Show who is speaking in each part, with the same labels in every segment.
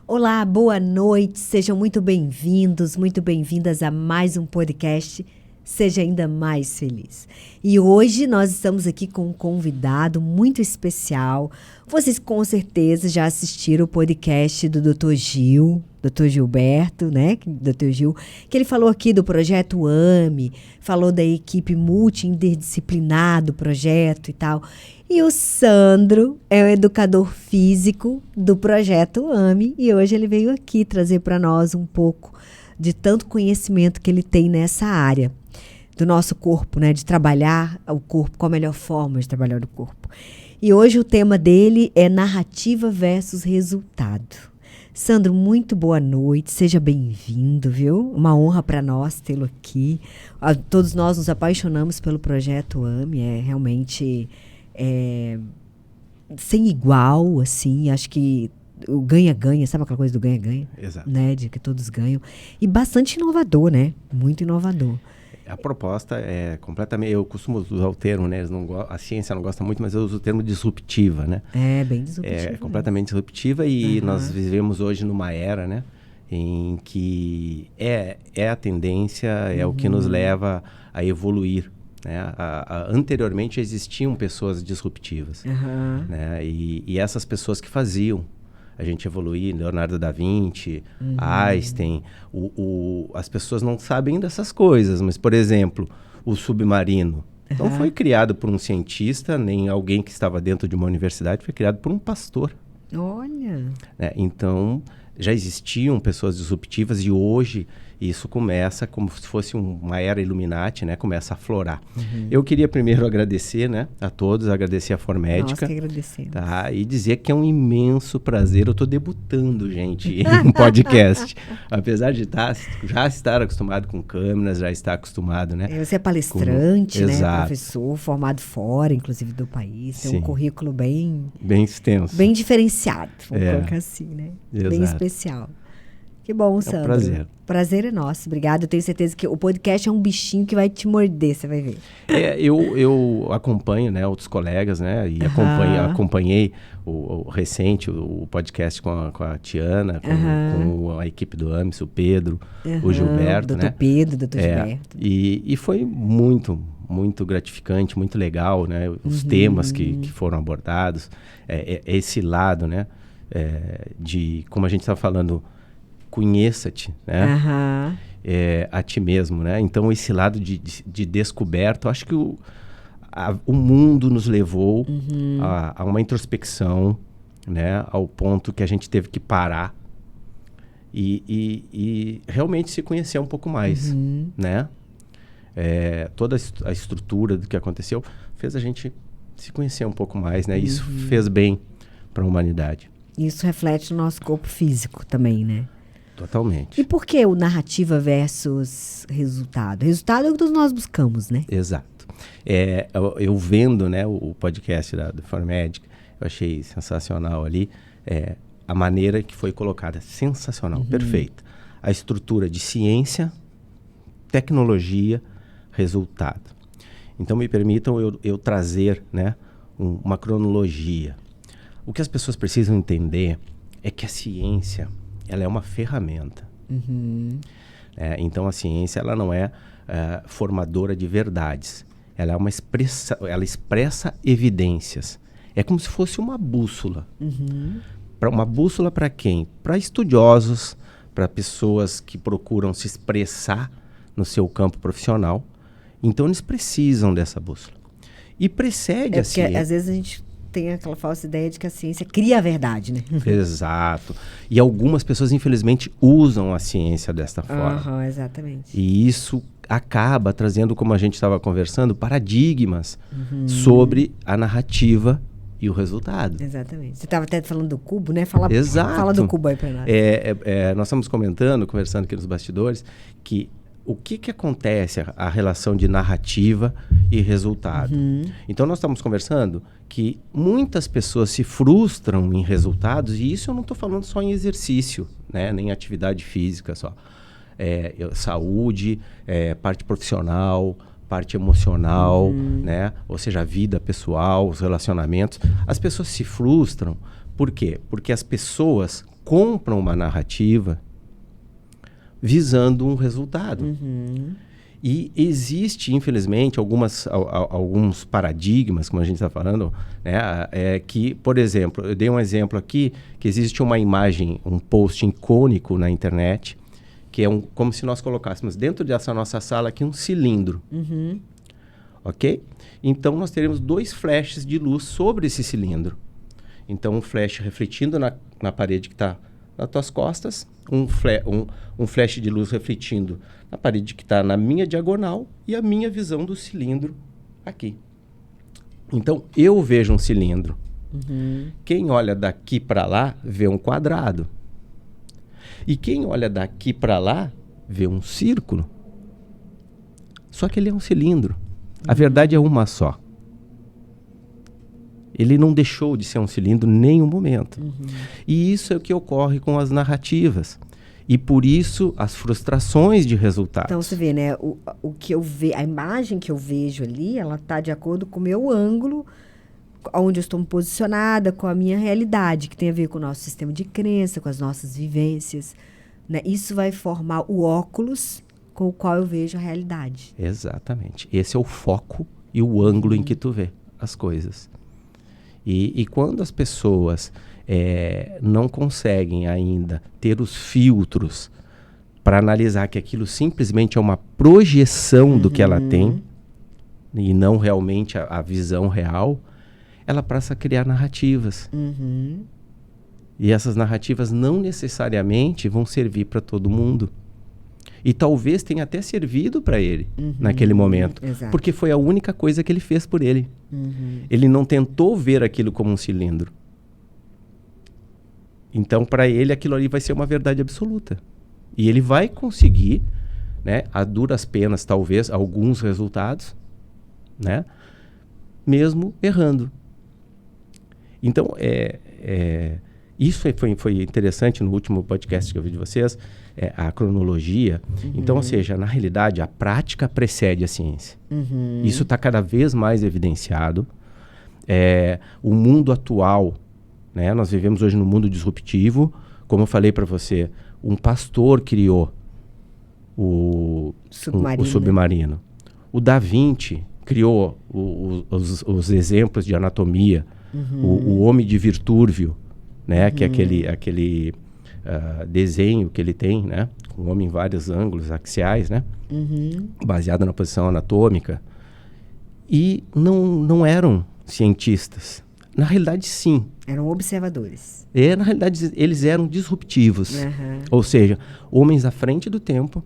Speaker 1: Olá, boa noite, sejam muito bem-vindos, muito bem-vindas a mais um podcast Seja Ainda Mais Feliz. E hoje nós estamos aqui com um convidado muito especial. Vocês com certeza já assistiram o podcast do Dr. Gilberto, né? Dr. Gil, que ele falou aqui do projeto AME, falou da equipe multi-interdisciplinar do projeto e tal. E o Sandro é o educador físico do projeto AME e hoje ele veio aqui trazer para nós um pouco de tanto conhecimento que ele tem nessa área do nosso corpo, né? De trabalhar o corpo, qual a melhor forma de trabalhar o corpo. E hoje o tema dele é narrativa versus resultado. Sandro, muito boa noite, seja bem-vindo, viu? Uma honra para nós tê-lo aqui. Todos nós nos apaixonamos pelo projeto AME, é realmente sem igual, assim, acho que o ganha-ganha, sabe aquela coisa do ganha-ganha?
Speaker 2: Exato.
Speaker 1: Né? De que todos ganham. E bastante inovador, né? Muito inovador.
Speaker 2: A proposta é completamente... Eu costumo usar o termo, né? A ciência não gosta muito, mas eu uso o termo disruptiva, né?
Speaker 1: É, bem disruptiva.
Speaker 2: É completamente disruptiva e nós vivemos hoje numa era, né? Em que é a tendência, é o que nos leva a evoluir, né? Anteriormente existiam pessoas disruptivas, né? E essas pessoas que faziam a gente evoluir, Leonardo da Vinci, Einstein, as pessoas não sabem dessas coisas, mas, por exemplo, o submarino não foi criado por um cientista, nem alguém que estava dentro de uma universidade, foi criado por um pastor.
Speaker 1: Olha!
Speaker 2: Então, já existiam pessoas disruptivas e hoje isso começa como se fosse uma era Illuminati, né? Começa a aflorar. Eu queria primeiro agradecer, né, a todos, agradecer a Formédica.
Speaker 1: Nós que agradecemos.
Speaker 2: Tá? E dizer que é um imenso prazer. Eu estou debutando, gente, em podcast. Apesar de já estar acostumado com câmeras, já estar acostumado, né?
Speaker 1: Você é palestrante, né?
Speaker 2: Exato.
Speaker 1: Professor, formado fora, inclusive, do país. Tem
Speaker 2: Sim.
Speaker 1: um currículo bem
Speaker 2: extenso.
Speaker 1: bem diferenciado, vamos colocar assim, né?
Speaker 2: Exato.
Speaker 1: Bem especial. Que bom, Sandro.
Speaker 2: É um prazer.
Speaker 1: Prazer é nosso. Obrigada. Eu tenho certeza que o podcast é um bichinho que vai te morder, você vai ver.
Speaker 2: Eu acompanho, né, outros colegas, né? E acompanhei o recente, o podcast com a Tiana, com a equipe do AMES, o Pedro, o Gilberto,
Speaker 1: Dr. Pedro, Dr. Gilberto.
Speaker 2: E foi muito, muito gratificante, muito legal, né? Os temas que foram abordados, esse lado, né? De, como a gente estava falando, conheça-te, né? A ti mesmo, né? Então, esse lado de descoberta, eu acho que o mundo nos levou a uma introspecção, né? Ao ponto que a gente teve que parar e realmente se conhecer um pouco mais, né? Toda a estrutura do que aconteceu fez a gente se conhecer um pouco mais, né? Isso fez bem para a humanidade.
Speaker 1: Isso reflete no nosso corpo físico também, né?
Speaker 2: Totalmente.
Speaker 1: E por que o narrativa versus resultado? Resultado é o que todos nós buscamos, né?
Speaker 2: Exato. Eu vendo, né, o podcast do Formédica, eu achei sensacional ali a maneira que foi colocada. Sensacional, perfeita. A estrutura de ciência, tecnologia, resultado. Então, me permitam eu trazer, né, uma cronologia. O que as pessoas precisam entender é que a ciência, ela é uma ferramenta. Então, a ciência, ela não é formadora de verdades. Ela expressa evidências. É como se fosse uma bússola. Uma bússola para quem? Para estudiosos, para pessoas que procuram se expressar no seu campo profissional. Então, eles precisam dessa bússola. E precede a ciência.
Speaker 1: Às vezes a gente tem aquela falsa ideia de que a ciência cria a verdade, né?
Speaker 2: Exato. E algumas pessoas, infelizmente, usam a ciência desta forma.
Speaker 1: Exatamente.
Speaker 2: E isso acaba trazendo, como a gente estava conversando, paradigmas sobre a narrativa e o resultado.
Speaker 1: Exatamente. Você estava até falando do cubo, né?
Speaker 2: Exato.
Speaker 1: Fala do cubo aí para nós.
Speaker 2: Nós estamos conversando aqui nos bastidores, que o que acontece, a relação de narrativa e resultado. Então, nós estamos conversando que muitas pessoas se frustram em resultados, e isso eu não estou falando só em exercício, né? Nem atividade física só. Saúde, parte profissional, parte emocional, né? Ou seja, a vida pessoal, os relacionamentos. As pessoas se frustram, por quê? Porque as pessoas compram uma narrativa visando um resultado. E existe, infelizmente, alguns paradigmas, como a gente está falando, né, que, por exemplo, eu dei um exemplo aqui, que existe uma imagem, um post icônico na internet, que é como se nós colocássemos dentro dessa nossa sala aqui um cilindro. Ok? Então, nós teremos 2 flashes de luz sobre esse cilindro. Então, um flash refletindo na parede que está nas tuas costas, um flash de luz refletindo na parede que está na minha diagonal e a minha visão do cilindro aqui. Então, eu vejo um cilindro. Quem olha daqui para lá vê um quadrado. E quem olha daqui para lá vê um círculo. Só que ele é um cilindro. A verdade é uma só. Ele não deixou de ser um cilindro em nenhum momento. E isso é o que ocorre com as narrativas. E por isso as frustrações de resultados.
Speaker 1: Então você vê, né? O que eu vejo, a imagem que eu vejo ali, ela está de acordo com o meu ângulo, onde eu estou posicionada, com a minha realidade, que tem a ver com o nosso sistema de crença, com as nossas vivências. Né? Isso vai formar o óculos com o qual eu vejo a realidade.
Speaker 2: Exatamente. Esse é o foco e o ângulo em que tu vê as coisas. E quando as pessoas não conseguem ainda ter os filtros para analisar que aquilo simplesmente é uma projeção do que ela tem e não realmente a visão real, ela passa a criar narrativas. E essas narrativas não necessariamente vão servir para todo mundo. E talvez tenha até servido para ele naquele momento.
Speaker 1: Exato.
Speaker 2: Porque foi a única coisa que ele fez por ele. Ele não tentou ver aquilo como um cilindro. Então, para ele, aquilo ali vai ser uma verdade absoluta. E ele vai conseguir, né, a duras penas, talvez, alguns resultados, né, mesmo errando. Então, isso foi interessante no último podcast que eu vi de vocês, a cronologia. Então, ou seja, na realidade, a prática precede a ciência. Isso está cada vez mais evidenciado. O mundo atual, né, nós vivemos hoje num mundo disruptivo. Como eu falei para você, um pastor criou o submarino. O Da Vinci criou os exemplos de anatomia. O homem de Virtúrvio, né, que é aquele desenho que ele tem, né, com o homem em vários ângulos axiais, né, baseado na posição anatômica. E não eram cientistas. Na realidade, sim.
Speaker 1: Eram observadores.
Speaker 2: Na realidade, eles eram disruptivos. Ou seja, homens à frente do tempo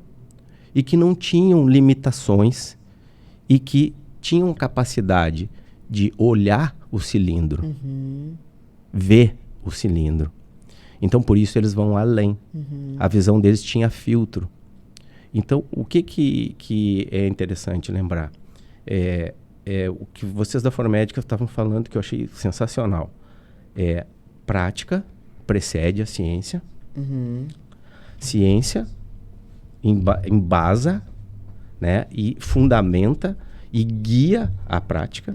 Speaker 2: e que não tinham limitações e que tinham capacidade de olhar o cilindro, ver o cilindro. Então, por isso, eles vão além. A visão deles tinha filtro. Então, o que é interessante lembrar? O que vocês da Formédica estavam falando, que eu achei sensacional. Prática precede a ciência. Ciência embasa, né, e fundamenta e guia a prática.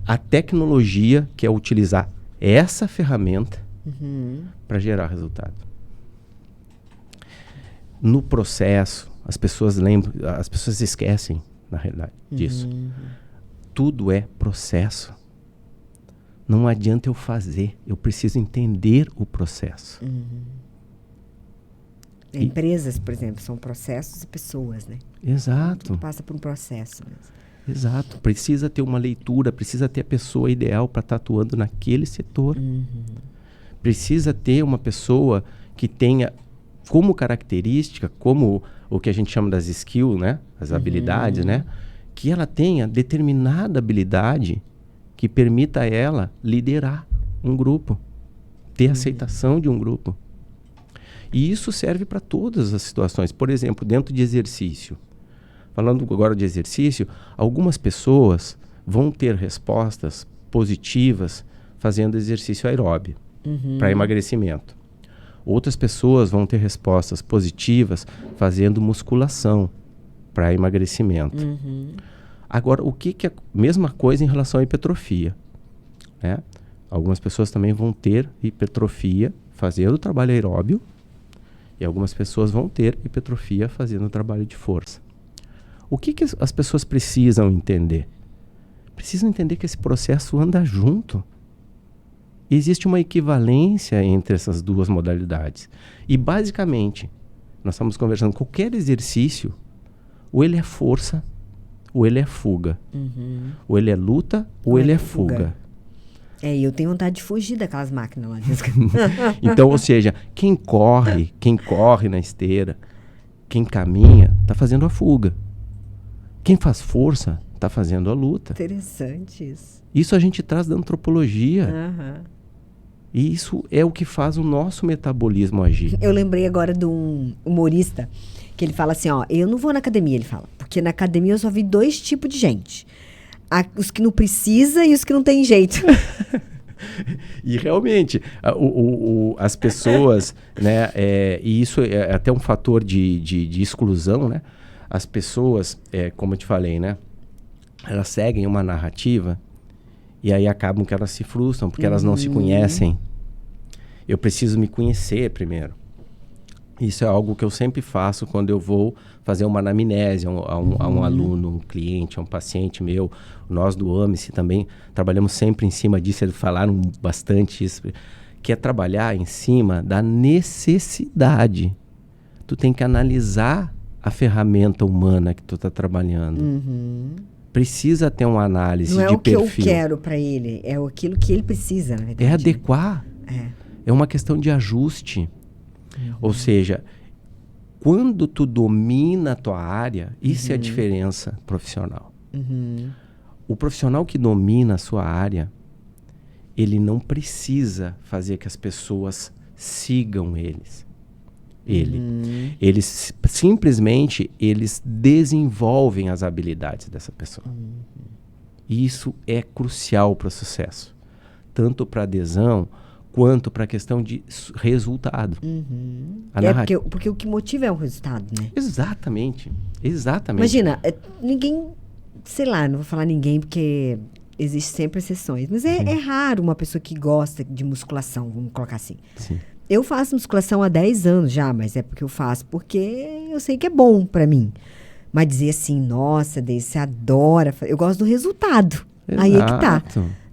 Speaker 2: A tecnologia, que é utilizar essa ferramenta para gerar resultado. No processo, as pessoas esquecem, na realidade, disso. Tudo é processo. Não adianta eu fazer, eu preciso entender o processo.
Speaker 1: Empresas, por exemplo, são processos e pessoas, né?
Speaker 2: Exato.
Speaker 1: Tudo passa por um processo mesmo.
Speaker 2: Exato. Precisa ter uma leitura, precisa ter a pessoa ideal para estar atuando naquele setor. Precisa ter uma pessoa que tenha como característica, como o que a gente chama das skills, né? As habilidades, né? Que ela tenha determinada habilidade que permita a ela liderar um grupo, ter aceitação de um grupo. E isso serve para todas as situações. Por exemplo, dentro de exercício. Falando agora de exercício, algumas pessoas vão ter respostas positivas fazendo exercício aeróbio para emagrecimento. Outras pessoas vão ter respostas positivas fazendo musculação para emagrecimento. Agora, o que é a mesma coisa em relação à hipertrofia? Né? Algumas pessoas também vão ter hipertrofia fazendo o trabalho aeróbio e algumas pessoas vão ter hipertrofia fazendo o trabalho de força. O que as pessoas precisam entender? Precisam entender que esse processo anda junto. Existe uma equivalência entre essas duas modalidades. E, basicamente, nós estamos conversando, qualquer exercício, ou ele é força, ou ele é fuga. Ou ele é luta, ou ele é fuga.
Speaker 1: Eu tenho vontade de fugir daquelas máquinas lá.
Speaker 2: Então, ou seja, quem corre na esteira, quem caminha, está fazendo a fuga. Quem faz força, está fazendo a luta.
Speaker 1: Interessante isso.
Speaker 2: Isso a gente traz da antropologia. E isso é o que faz o nosso metabolismo agir.
Speaker 1: Eu lembrei agora de um humorista que ele fala assim, eu não vou na academia, ele fala. Porque na academia eu só vi 2 tipos de gente. Os que não precisa e os que não tem jeito.
Speaker 2: E realmente, as pessoas, né, e isso é até um fator de exclusão, né? As pessoas, como eu te falei, né? Elas seguem uma narrativa e aí acabam que elas se frustram porque elas não se conhecem. Eu preciso me conhecer primeiro. Isso é algo que eu sempre faço quando eu vou fazer uma anamnese a um aluno, um cliente, a um paciente meu. Nós do AMICE também trabalhamos sempre em cima disso, eles falaram bastante isso, que é trabalhar em cima da necessidade. Tu tem que analisar a ferramenta humana que tu está trabalhando. Precisa ter uma análise de perfil.
Speaker 1: Não é o que eu quero para ele, é aquilo que ele precisa, na verdade.
Speaker 2: É adequar. É uma questão de ajuste. Ou seja, quando tu domina a tua área, isso é a diferença profissional. O profissional que domina a sua área, ele não precisa fazer que as pessoas sigam eles. Eles simplesmente desenvolvem as habilidades dessa pessoa. E isso é crucial para o sucesso, tanto para adesão quanto para a questão de resultado.
Speaker 1: Porque o que motiva é o resultado, né?
Speaker 2: Exatamente.
Speaker 1: Imagina, ninguém, sei lá, não vou falar ninguém porque existem sempre exceções, mas é raro uma pessoa que gosta de musculação, vamos colocar assim.
Speaker 2: Sim.
Speaker 1: Eu faço musculação há 10 anos já, mas é porque eu faço porque eu sei que é bom para mim. Mas dizer assim, nossa, Deise, você adora, eu gosto do resultado.
Speaker 2: Exato.
Speaker 1: Aí é que tá.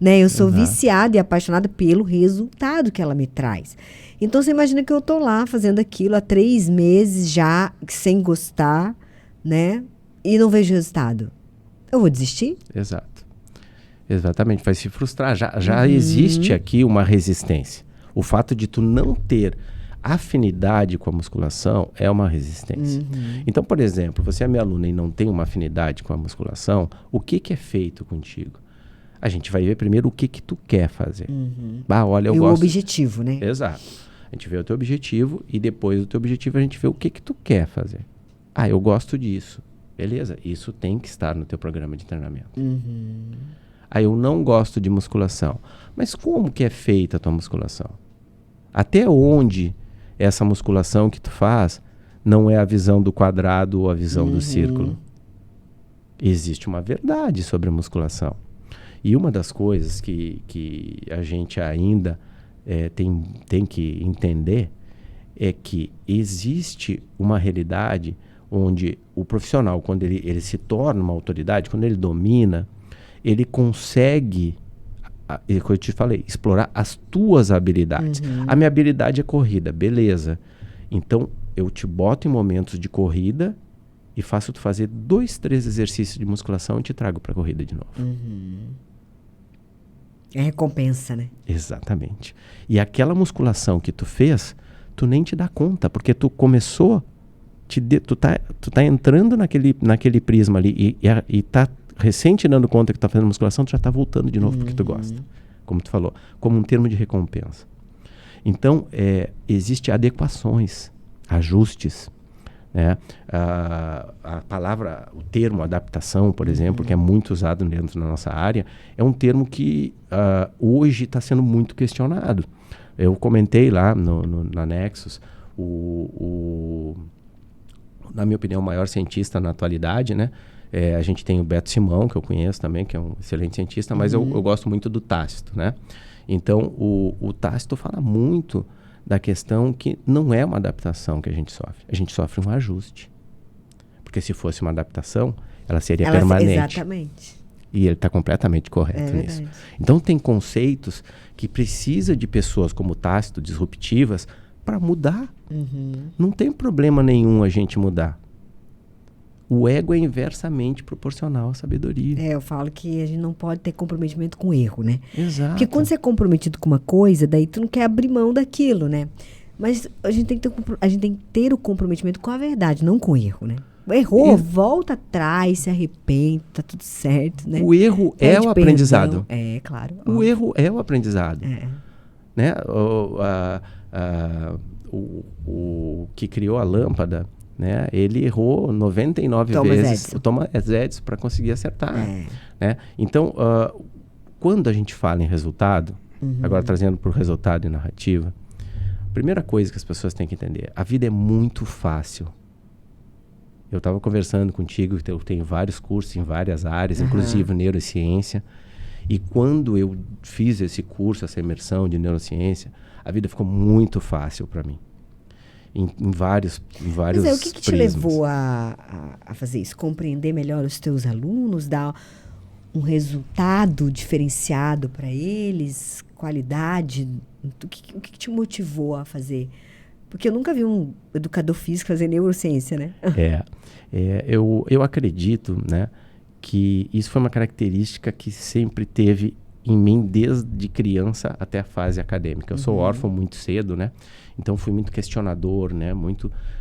Speaker 1: Né? Eu sou viciada e apaixonada pelo resultado que ela me traz. Então, você imagina que eu tô lá fazendo aquilo há 3 meses já, sem gostar, né? E não vejo resultado. Eu vou desistir?
Speaker 2: Exato. Exatamente. Vai se frustrar. Já existe aqui uma resistência. O fato de tu não ter afinidade com a musculação é uma resistência. Então, por exemplo, você é minha aluna e não tem uma afinidade com a musculação, o que é feito contigo? A gente vai ver primeiro o que tu quer fazer. Olha, eu gosto...
Speaker 1: o objetivo, né?
Speaker 2: Exato. A gente vê o teu objetivo e depois do teu objetivo a gente vê o que tu quer fazer. Eu gosto disso. Beleza, isso tem que estar no teu programa de treinamento. Eu não gosto de musculação. Mas como que é feita a tua musculação? Até onde essa musculação que tu faz não é a visão do quadrado ou a visão do círculo? Existe uma verdade sobre a musculação. E uma das coisas que a gente ainda tem que entender é que existe uma realidade onde o profissional, quando ele se torna uma autoridade, quando ele domina, ele consegue, como eu te falei, explorar as tuas habilidades. A minha habilidade é corrida, beleza. Então, eu te boto em momentos de corrida e faço tu fazer 2, 3 exercícios de musculação e te trago para a corrida de novo.
Speaker 1: É recompensa, né?
Speaker 2: Exatamente. E aquela musculação que tu fez, tu nem te dá conta, porque tu começou, tu tá entrando naquele prisma ali e tá recém te dando conta que tu tá fazendo musculação, tu já tá voltando de novo porque tu gosta. Como tu falou, como um termo de recompensa. Então, existem adequações, ajustes, né? A palavra, o termo adaptação, por exemplo, que é muito usado dentro da nossa área, é um termo que hoje está sendo muito questionado. Eu comentei lá na Nexus, na minha opinião, o maior cientista na atualidade, né? A gente tem o Beto Simão, que eu conheço também, que é um excelente cientista, mas eu gosto muito do Tácito, né? Então, o Tácito fala muito da questão que não é uma adaptação que a gente sofre um ajuste. Porque se fosse uma adaptação, ela seria permanente.
Speaker 1: Exatamente.
Speaker 2: E ele está completamente correto nisso.
Speaker 1: Verdade.
Speaker 2: Então tem conceitos que precisa de pessoas como Tácito, disruptivas, para mudar. Não tem problema nenhum a gente mudar. O ego é inversamente proporcional à sabedoria.
Speaker 1: Eu falo que a gente não pode ter comprometimento com erro, né?
Speaker 2: Exato.
Speaker 1: Porque quando você é comprometido com uma coisa, daí tu não quer abrir mão daquilo, né? Mas a gente tem que ter o comprometimento com a verdade, não com o erro, né? Errou, volta atrás, se arrepende, tá tudo certo, né?
Speaker 2: O erro é o aprendizado.
Speaker 1: Claro.
Speaker 2: O erro é o aprendizado. Né? O que criou a lâmpada, né? Ele errou 99 vezes. O Thomas Edison para conseguir acertar. Né? Então, quando a gente fala em resultado, agora trazendo para o resultado e narrativa, a primeira coisa que as pessoas têm que entender, a vida é muito fácil. Eu estava conversando contigo, eu tenho vários cursos em várias áreas, inclusive neurociência. E quando eu fiz esse curso, essa imersão de neurociência, a vida ficou muito fácil para mim. Em vários
Speaker 1: Mas o que te levou a fazer isso? Compreender melhor os teus alunos, dar um resultado diferenciado para eles, qualidade? O que te motivou a fazer? Porque eu nunca vi um educador físico fazer neurociência, né?
Speaker 2: Eu acredito, né, que isso foi uma característica que sempre teve em mim desde criança até a fase acadêmica. Eu sou órfão muito cedo, né? Então fui muito questionador, né?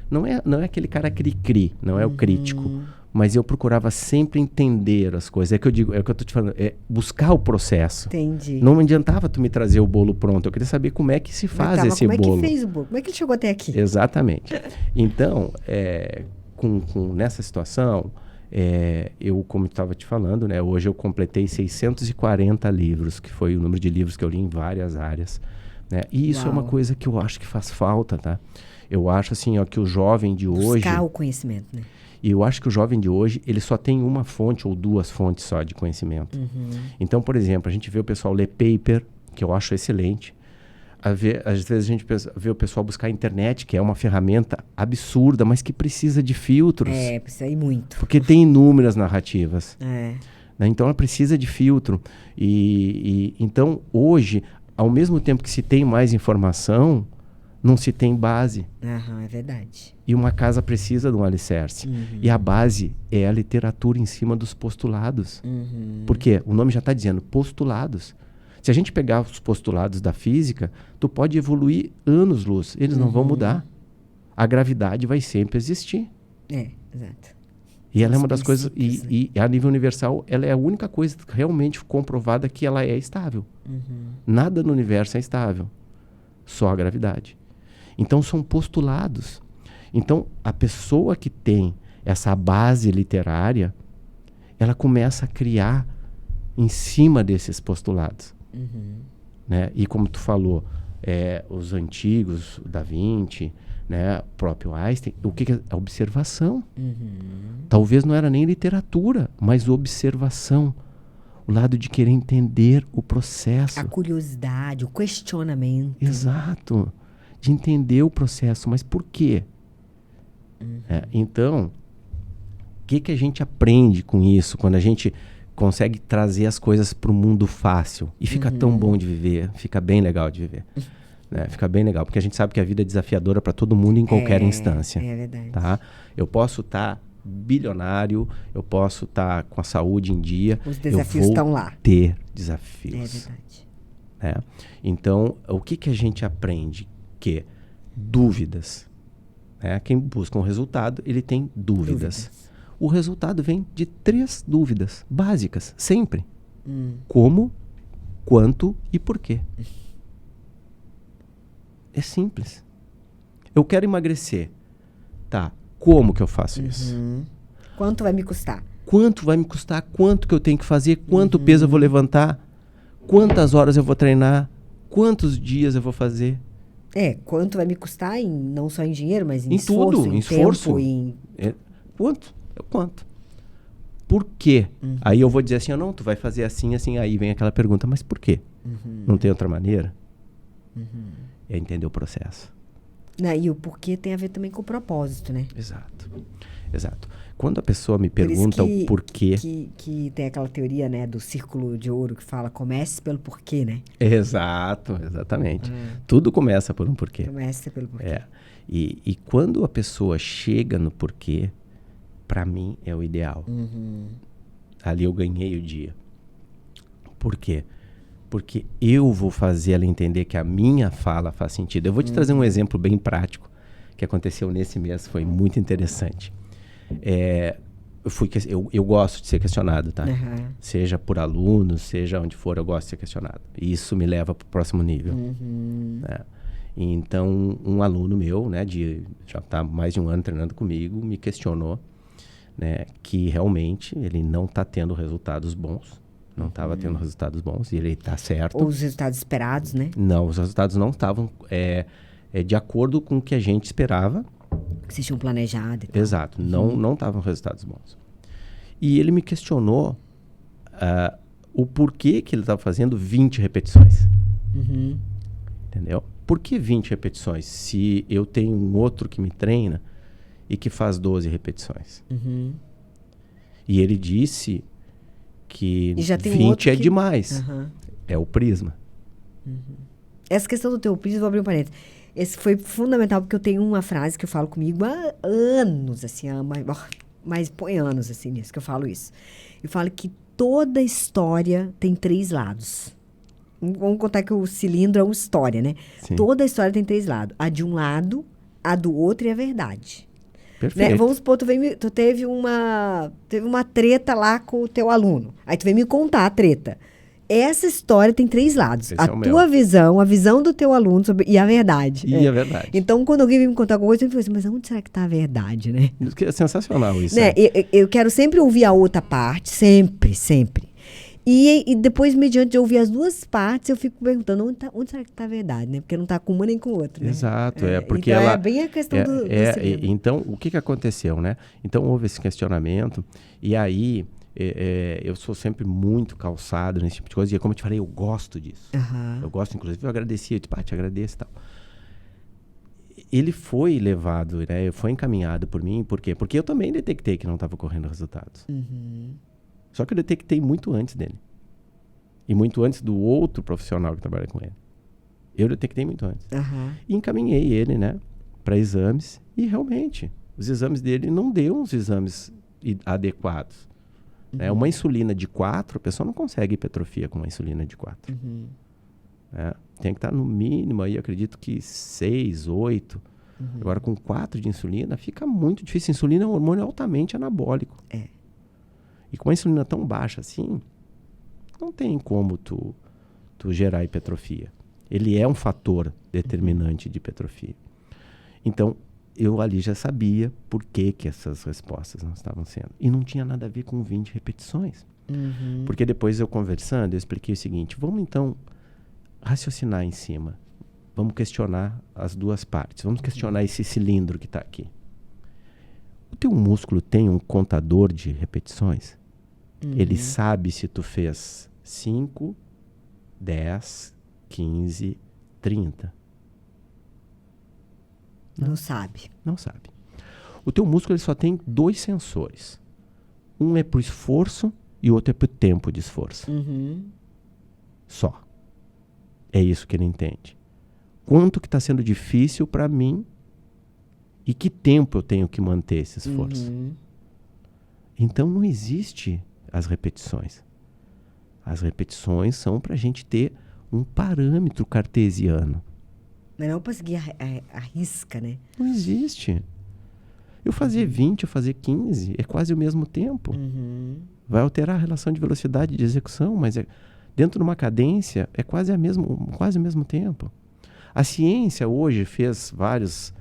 Speaker 2: Não é aquele cara cri-cri, não é o crítico, mas eu procurava sempre entender as coisas. É que eu tô te falando, buscar o processo.
Speaker 1: Entendi.
Speaker 2: Não adiantava tu me trazer o bolo pronto, eu queria saber como é que se faz esse bolo.
Speaker 1: Como é que fez o bolo? Como é que ele chegou até aqui?
Speaker 2: Exatamente. Então, nessa situação, eu, como estava te falando, né, hoje eu completei 640 livros, que foi o número de livros que eu li em várias áreas. Né? E isso é uma coisa que eu acho que faz falta, tá? Eu acho assim, que o jovem de hoje...
Speaker 1: Buscar o conhecimento, né?
Speaker 2: E eu acho que o jovem de hoje, ele só tem uma fonte ou duas fontes só de conhecimento. Então, por exemplo, a gente vê o pessoal ler paper, que eu acho excelente. Às vezes a gente vê o pessoal buscar a internet, que é uma ferramenta absurda, mas que precisa de filtros.
Speaker 1: Precisa ir muito.
Speaker 2: Porque tem inúmeras narrativas.
Speaker 1: Né?
Speaker 2: Então, ela precisa de filtro. Então, hoje, ao mesmo tempo que se tem mais informação, não se tem base.
Speaker 1: É verdade.
Speaker 2: E uma casa precisa de um alicerce. E a base é a literatura em cima dos postulados. Porque o nome já está dizendo postulados. Se a gente pegar os postulados da física, tu pode evoluir anos-luz. Eles não vão mudar. A gravidade vai sempre existir.
Speaker 1: Exato.
Speaker 2: E ela é uma das coisas... E a nível universal, ela é a única coisa realmente comprovada que ela é estável. Nada no universo é estável. Só a gravidade. Então, são postulados. Então, a pessoa que tem essa base literária, ela começa a criar em cima desses postulados. Né? E como tu falou, os antigos, o Da Vinci, né, o próprio Einstein, o que é a observação? Talvez não era nem literatura, mas observação. O lado de querer entender o processo.
Speaker 1: A curiosidade, o questionamento.
Speaker 2: Exato. De entender o processo, mas por quê? Então, o que a gente aprende com isso, quando a gente consegue trazer as coisas para o mundo fácil? E fica tão bom de viver, fica bem legal de viver. Né? Fica bem legal, porque a gente sabe que a vida é desafiadora para todo mundo em qualquer instância. É verdade. Tá? Eu posso estar bilionário, eu posso estar com a saúde em dia.
Speaker 1: Os desafios estão lá.
Speaker 2: Ter desafios.
Speaker 1: É verdade.
Speaker 2: Né? Então, o que a gente aprende? Que dúvidas. Né? Quem busca um resultado, ele tem dúvidas. O resultado vem de 3 dúvidas básicas, sempre. Como, quanto e por quê. É simples. Eu quero emagrecer. Tá, como que eu faço isso?
Speaker 1: Quanto vai me custar?
Speaker 2: Quanto vai me custar? Quanto que eu tenho que fazer? Quanto peso eu vou levantar? Quantas horas eu vou treinar? Quantos dias eu vou fazer?
Speaker 1: Quanto vai me custar, não só em dinheiro, mas em
Speaker 2: esforço,
Speaker 1: tudo, em
Speaker 2: esforço.
Speaker 1: Tempo,
Speaker 2: Quanto? Por quê? Aí eu vou dizer assim, não, tu vai fazer assim, assim. Aí vem aquela pergunta, mas por quê? Não tem outra maneira? é entender o processo.
Speaker 1: E o porquê tem a ver também com o propósito, né?
Speaker 2: Exato. Quando a pessoa me pergunta o porquê...
Speaker 1: Que tem aquela teoria, né, do círculo de ouro que fala, comece pelo porquê, né?
Speaker 2: Exatamente. Tudo começa por um porquê.
Speaker 1: Começa pelo porquê.
Speaker 2: E quando a pessoa chega no porquê, para mim é o ideal. Ali eu ganhei o dia. Por quê? Porque eu vou fazer ela entender que a minha fala faz sentido. Eu vou te trazer um exemplo bem prático que aconteceu nesse mês, foi muito interessante. Eu gosto de ser questionado, tá? Seja por alunos, seja onde for, eu gosto de ser questionado. E isso me leva para o próximo nível. Né? Então, um aluno meu, né, já está mais de um ano treinando comigo, me questionou, né, que realmente ele não está tendo resultados bons. Não estava tendo resultados bons e ele está certo.
Speaker 1: Ou os resultados esperados, né?
Speaker 2: Não, os resultados não estavam de acordo com o que a gente esperava.
Speaker 1: Que vocês tinham planejado e tal.
Speaker 2: Exato, não estavam resultados bons. E ele me questionou o porquê que ele estava fazendo 20 repetições. Entendeu? Por que 20 repetições se eu tenho um outro que me treina e que faz 12 repetições? E ele disse que 20 é demais. É o prisma.
Speaker 1: Essa questão do teu prisma, vou abrir um parênteses. Esse foi fundamental, porque eu tenho uma frase que eu falo comigo há anos, assim, mas põe anos, assim, nisso, que eu falo isso. Eu falo que toda história tem 3 lados. Vamos contar que o cilindro é uma história, né?
Speaker 2: Sim.
Speaker 1: Toda história tem 3 lados. A de um lado, a do outro e a verdade.
Speaker 2: Perfeito.
Speaker 1: Né? Vamos supor, tu teve uma treta lá com o teu aluno. Aí tu vem me contar a treta. Essa história tem 3 lados.
Speaker 2: Esse
Speaker 1: a tua visão, a visão do teu aluno e a verdade.
Speaker 2: E a verdade.
Speaker 1: Então, quando alguém vem me contar alguma coisa, eu fico assim, mas onde será que está a verdade, né?
Speaker 2: É sensacional isso.
Speaker 1: Né? Eu quero sempre ouvir a outra parte, sempre. E depois, mediante de ouvir as duas partes, eu fico perguntando onde será que está a verdade, né? Porque não está com uma nem com o outro, né?
Speaker 2: Exato, porque
Speaker 1: então
Speaker 2: ela...
Speaker 1: é bem a questão do
Speaker 2: então, o que aconteceu, né? Então, houve esse questionamento, e aí, eu sou sempre muito calçado nesse tipo de coisa, e como eu te falei, eu gosto disso. Eu gosto, inclusive, eu agradeci, eu te agradeço e tal. Ele foi levado, né? Foi encaminhado por mim, por quê? Porque eu também detectei que não estava ocorrendo resultados. Só que eu detectei muito antes dele. E muito antes do outro profissional que trabalha com ele. Eu detectei muito antes. E encaminhei ele, né, para exames. E realmente, os exames dele não deu uns exames adequados. Né? Uma insulina de 4, a pessoa não consegue hipertrofia com uma insulina de 4. Tem que estar no mínimo, aí acredito que 6, 8. Agora, com 4 de insulina, fica muito difícil. Insulina é um hormônio altamente anabólico. E com uma insulina tão baixa assim, não tem como tu gerar hipertrofia. Ele é um fator determinante de hipertrofia. Então, eu ali já sabia por que essas respostas não estavam sendo. E não tinha nada a ver com 20 repetições. Porque depois eu conversando, eu expliquei o seguinte, vamos então raciocinar em cima. Vamos questionar as duas partes. Vamos questionar esse cilindro que está aqui. O teu músculo tem um contador de repetições? Ele sabe se tu fez 5, 10, 15, 30.
Speaker 1: Não sabe.
Speaker 2: Não sabe. O teu músculo ele só tem 2 sensores. Um é para o esforço e o outro é para o tempo de esforço. Só. É isso que ele entende. Quanto que está sendo difícil para mim e que tempo eu tenho que manter esse esforço. Então não existe as repetições. As repetições são para a gente ter um parâmetro cartesiano.
Speaker 1: Mas não para seguir a risca, né?
Speaker 2: Não existe. Eu fazer 20, eu fazer 15, é quase o mesmo tempo. Vai alterar a relação de velocidade de execução, mas dentro de uma cadência é quase o mesmo tempo. A ciência hoje traz várias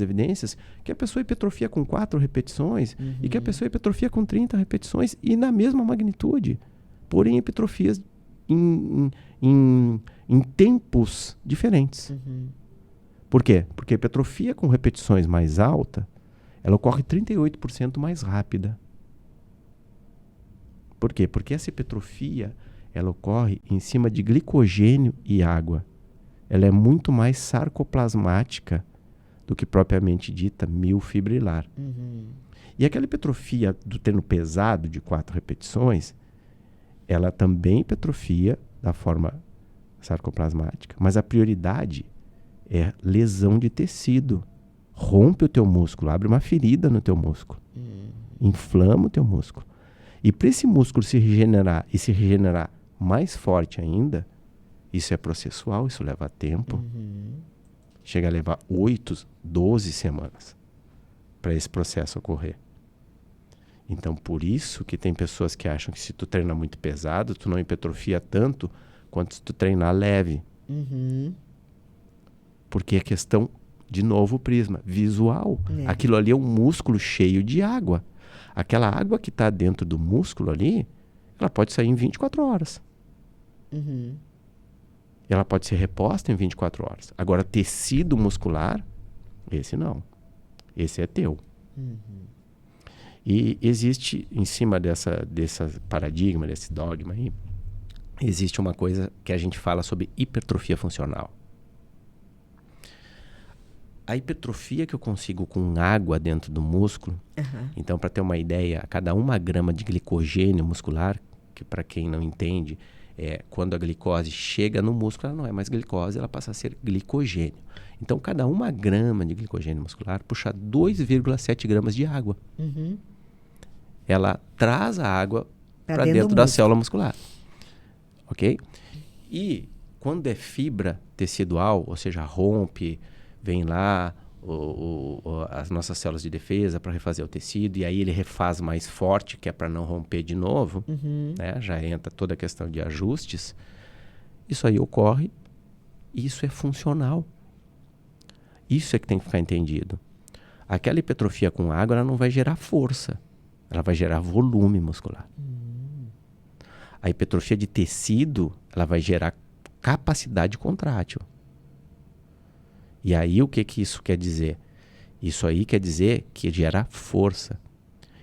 Speaker 2: evidências que a pessoa hipertrofia com 4 repetições e que a pessoa hipertrofia com 30 repetições e na mesma magnitude, porém hipertrofias em tempos diferentes. Por quê? Porque a hipertrofia com repetições mais alta, ela ocorre 38% mais rápida. Por quê? Porque essa hipertrofia, ela ocorre em cima de glicogênio e água. ela é muito mais sarcoplasmática do que propriamente dita miofibrilar. E aquela hipertrofia do treino pesado de 4 repetições, ela também hipertrofia da forma sarcoplasmática, mas a prioridade é lesão de tecido. Rompe o teu músculo, abre uma ferida no teu músculo, inflama o teu músculo. E para esse músculo se regenerar e se regenerar mais forte ainda, isso é processual, isso leva tempo. Chega a levar 8, 12 semanas para esse processo ocorrer. Então, por isso que tem pessoas que acham que se tu treina muito pesado, tu não hipertrofia tanto quanto se tu treinar leve. Porque é questão, de novo, o prisma visual. Aquilo ali é um músculo cheio de água. Aquela água que está dentro do músculo ali, ela pode sair em 24 horas. Ela pode ser reposta em 24 horas. Agora, tecido muscular, esse não. Esse é teu. E existe, em cima dessa paradigma, desse dogma aí, existe uma coisa que a gente fala sobre hipertrofia funcional. A hipertrofia que eu consigo com água dentro do músculo, então, para ter uma ideia, a cada 1 grama de glicogênio muscular, que para quem não entende, quando a glicose chega no músculo, ela não é mais glicose, ela passa a ser glicogênio. Então, cada 1 grama de glicogênio muscular puxa 2,7 gramas de água. Ela traz a água para dentro da célula muscular. Ok? E quando é fibra tecidual, ou seja, rompe, vem lá as nossas células de defesa para refazer o tecido, e aí ele refaz mais forte, que é para não romper de novo, né? Já entra toda a questão de ajustes. Isso aí ocorre, e isso é funcional. Isso é que tem que ficar entendido. Aquela hipertrofia com água, ela não vai gerar força, ela vai gerar volume muscular. A hipertrofia de tecido, ela vai gerar capacidade contrátil. E aí o que isso quer dizer? Isso aí quer dizer que gera força.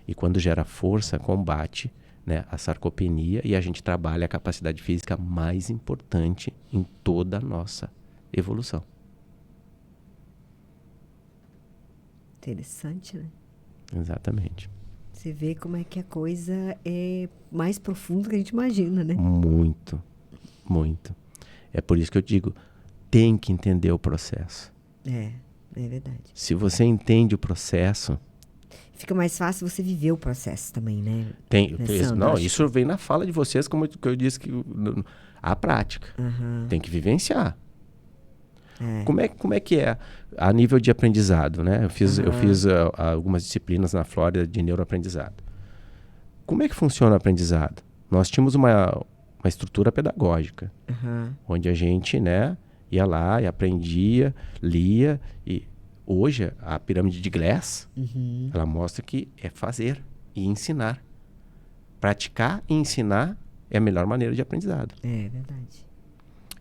Speaker 2: E quando gera força, combate, né, a sarcopenia, e a gente trabalha a capacidade física mais importante em toda a nossa evolução.
Speaker 1: Interessante, né?
Speaker 2: Exatamente.
Speaker 1: Você vê como é que a coisa é mais profunda do que a gente imagina, né?
Speaker 2: Muito, muito. É por isso que eu digo, tem que entender o processo.
Speaker 1: É verdade.
Speaker 2: Se você entende o processo...
Speaker 1: Fica mais fácil você viver o processo também, né?
Speaker 2: Isso vem na fala de vocês, como eu disse, que a prática. Tem que vivenciar. Como é que é a nível de aprendizado, né? Eu fiz algumas disciplinas na Flórida de neuroaprendizado. Como é que funciona o aprendizado? Nós tínhamos uma estrutura pedagógica, onde a gente, né, ia lá e aprendia, lia. E hoje a pirâmide de Glass, ela mostra que é fazer e ensinar. Praticar e ensinar é a melhor maneira de aprendizado.
Speaker 1: É verdade.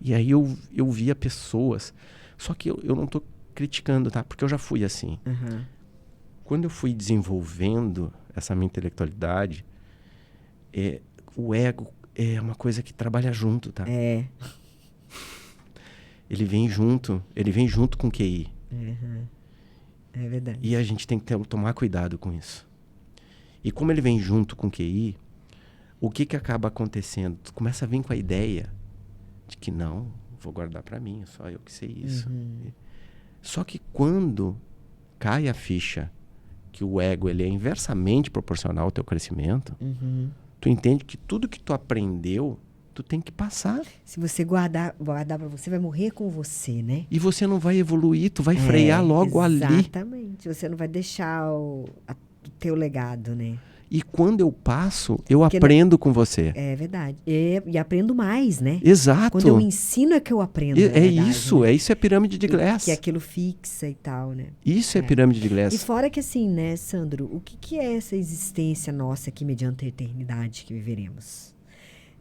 Speaker 2: E aí eu via pessoas, só que eu não estou criticando, tá? Porque eu já fui assim. Quando eu fui desenvolvendo essa minha intelectualidade, o ego é uma coisa que trabalha junto, tá? Ele vem junto com o QI.
Speaker 1: É verdade.
Speaker 2: E a gente tem que tomar cuidado com isso. E como ele vem junto com o QI, o que acaba acontecendo? Tu começa a vir com a ideia de que não, vou guardar para mim, só eu que sei isso. Só que quando cai a ficha que o ego ele é inversamente proporcional ao teu crescimento, tu entende que tudo que tu aprendeu, tu tem que passar.
Speaker 1: Se você guardar para você, vai morrer com você, né?
Speaker 2: E você não vai evoluir, tu vai frear logo ali.
Speaker 1: Exatamente. Você não vai deixar o teu legado, né?
Speaker 2: E quando eu passo, eu aprendo com você.
Speaker 1: É verdade. E aprendo mais, né?
Speaker 2: Exato.
Speaker 1: Quando eu ensino é que eu aprendo.
Speaker 2: Isso é a pirâmide de Glass.
Speaker 1: Que aquilo fixa e tal, né?
Speaker 2: Isso é a pirâmide de Glass.
Speaker 1: E fora que assim, né, Sandro, o que é essa existência nossa aqui mediante a eternidade que viveremos?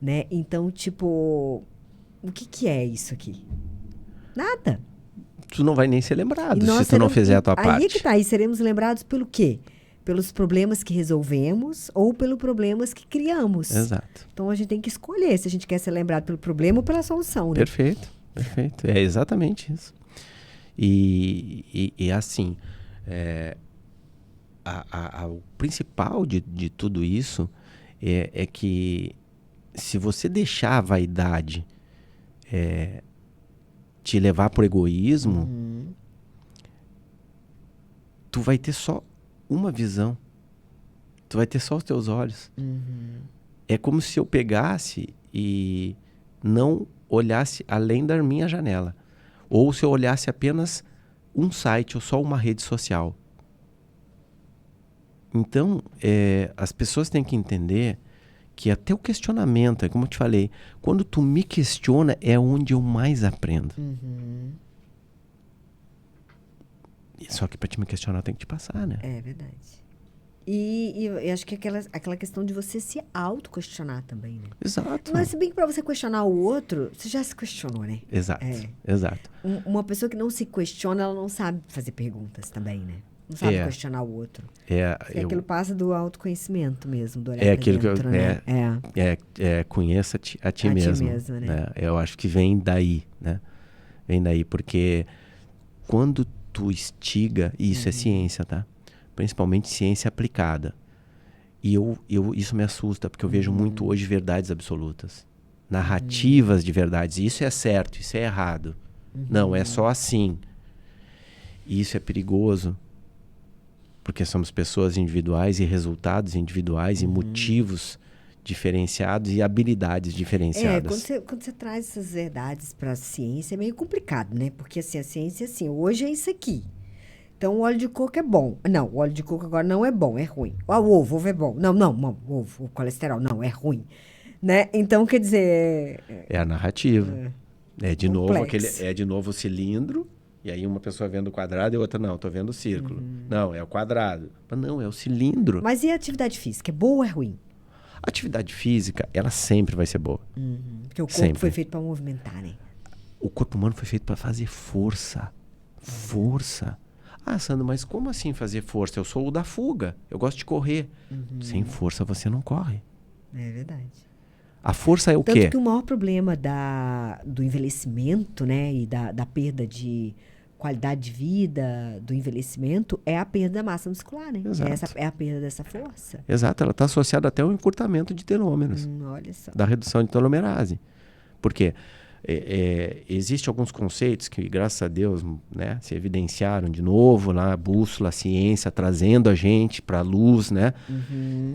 Speaker 1: Né? Então, tipo, o que é isso aqui? Nada.
Speaker 2: Tu não vai nem ser lembrado se tu não fizer a tua parte.
Speaker 1: Aí que tá, aí seremos lembrados pelo quê? Pelos problemas que resolvemos ou pelos problemas que criamos.
Speaker 2: Exato.
Speaker 1: Então, a gente tem que escolher se a gente quer ser lembrado pelo problema ou pela solução, né?
Speaker 2: Perfeito. perfeito. É exatamente isso. E assim, o principal de tudo isso é que se você deixar a vaidade te levar pro egoísmo, tu vai ter só uma visão. Tu vai ter só os teus olhos. É como se eu pegasse e não olhasse além da minha janela. Ou se eu olhasse apenas um site ou só uma rede social. Então, as pessoas têm que entender que até o questionamento, como eu te falei, quando tu me questiona é onde eu mais aprendo. Só que para te me questionar tem que te passar, né?
Speaker 1: É verdade. E eu acho que aquela questão de você se auto-questionar também, né?
Speaker 2: Exato.
Speaker 1: Mas se bem que para você questionar o outro, você já se questionou, né?
Speaker 2: Exato, exato.
Speaker 1: Uma pessoa que não se questiona, ela não sabe fazer perguntas também, né? Não sabe questionar o outro. Aquilo passa do autoconhecimento mesmo, do olhar pra
Speaker 2: aquilo
Speaker 1: dentro, né?
Speaker 2: Conheça-te a ti mesmo. Né? Eu acho que vem daí, né? Vem daí, porque quando tu instiga, e isso é ciência, tá? Principalmente ciência aplicada. E isso me assusta, porque eu vejo muito hoje verdades absolutas. Narrativas de verdades. Isso é certo, isso é errado. Não, é só assim. E isso é perigoso, porque somos pessoas individuais e resultados individuais e motivos diferenciados e habilidades diferenciadas.
Speaker 1: Quando você traz essas verdades para a ciência, é meio complicado, né? Porque assim, a ciência, assim, hoje é isso aqui. Então, o óleo de coco é bom. Não, o óleo de coco agora não é bom, é ruim. O ovo é bom. Não, ovo, o colesterol, não, é ruim. Né? Então, quer dizer...
Speaker 2: É a narrativa. É de novo o cilindro, e aí uma pessoa vendo o quadrado e outra, não, tô vendo o círculo. Não, é o quadrado. Mas não, é o cilindro.
Speaker 1: Mas e a atividade física? É boa ou é ruim?
Speaker 2: A atividade física, ela sempre vai ser boa.
Speaker 1: Porque o corpo foi feito para movimentar, né?
Speaker 2: O corpo humano foi feito para fazer força. Força. Ah, Sandro, mas como assim fazer força? Eu sou o da fuga. Eu gosto de correr. Sem força você não corre.
Speaker 1: É verdade.
Speaker 2: A força é o quê?
Speaker 1: Tanto que o maior problema do envelhecimento, né, e da perda de qualidade de vida, do envelhecimento, é a perda da massa muscular, né?
Speaker 2: Exato.
Speaker 1: É a perda dessa força.
Speaker 2: Exato, ela está associada até ao encurtamento de telômeros.
Speaker 1: Olha só.
Speaker 2: Da redução de telomerase. Por quê? Existem alguns conceitos que, graças a Deus, né, se evidenciaram de novo lá, a bússola, a ciência, trazendo a gente para a luz, né?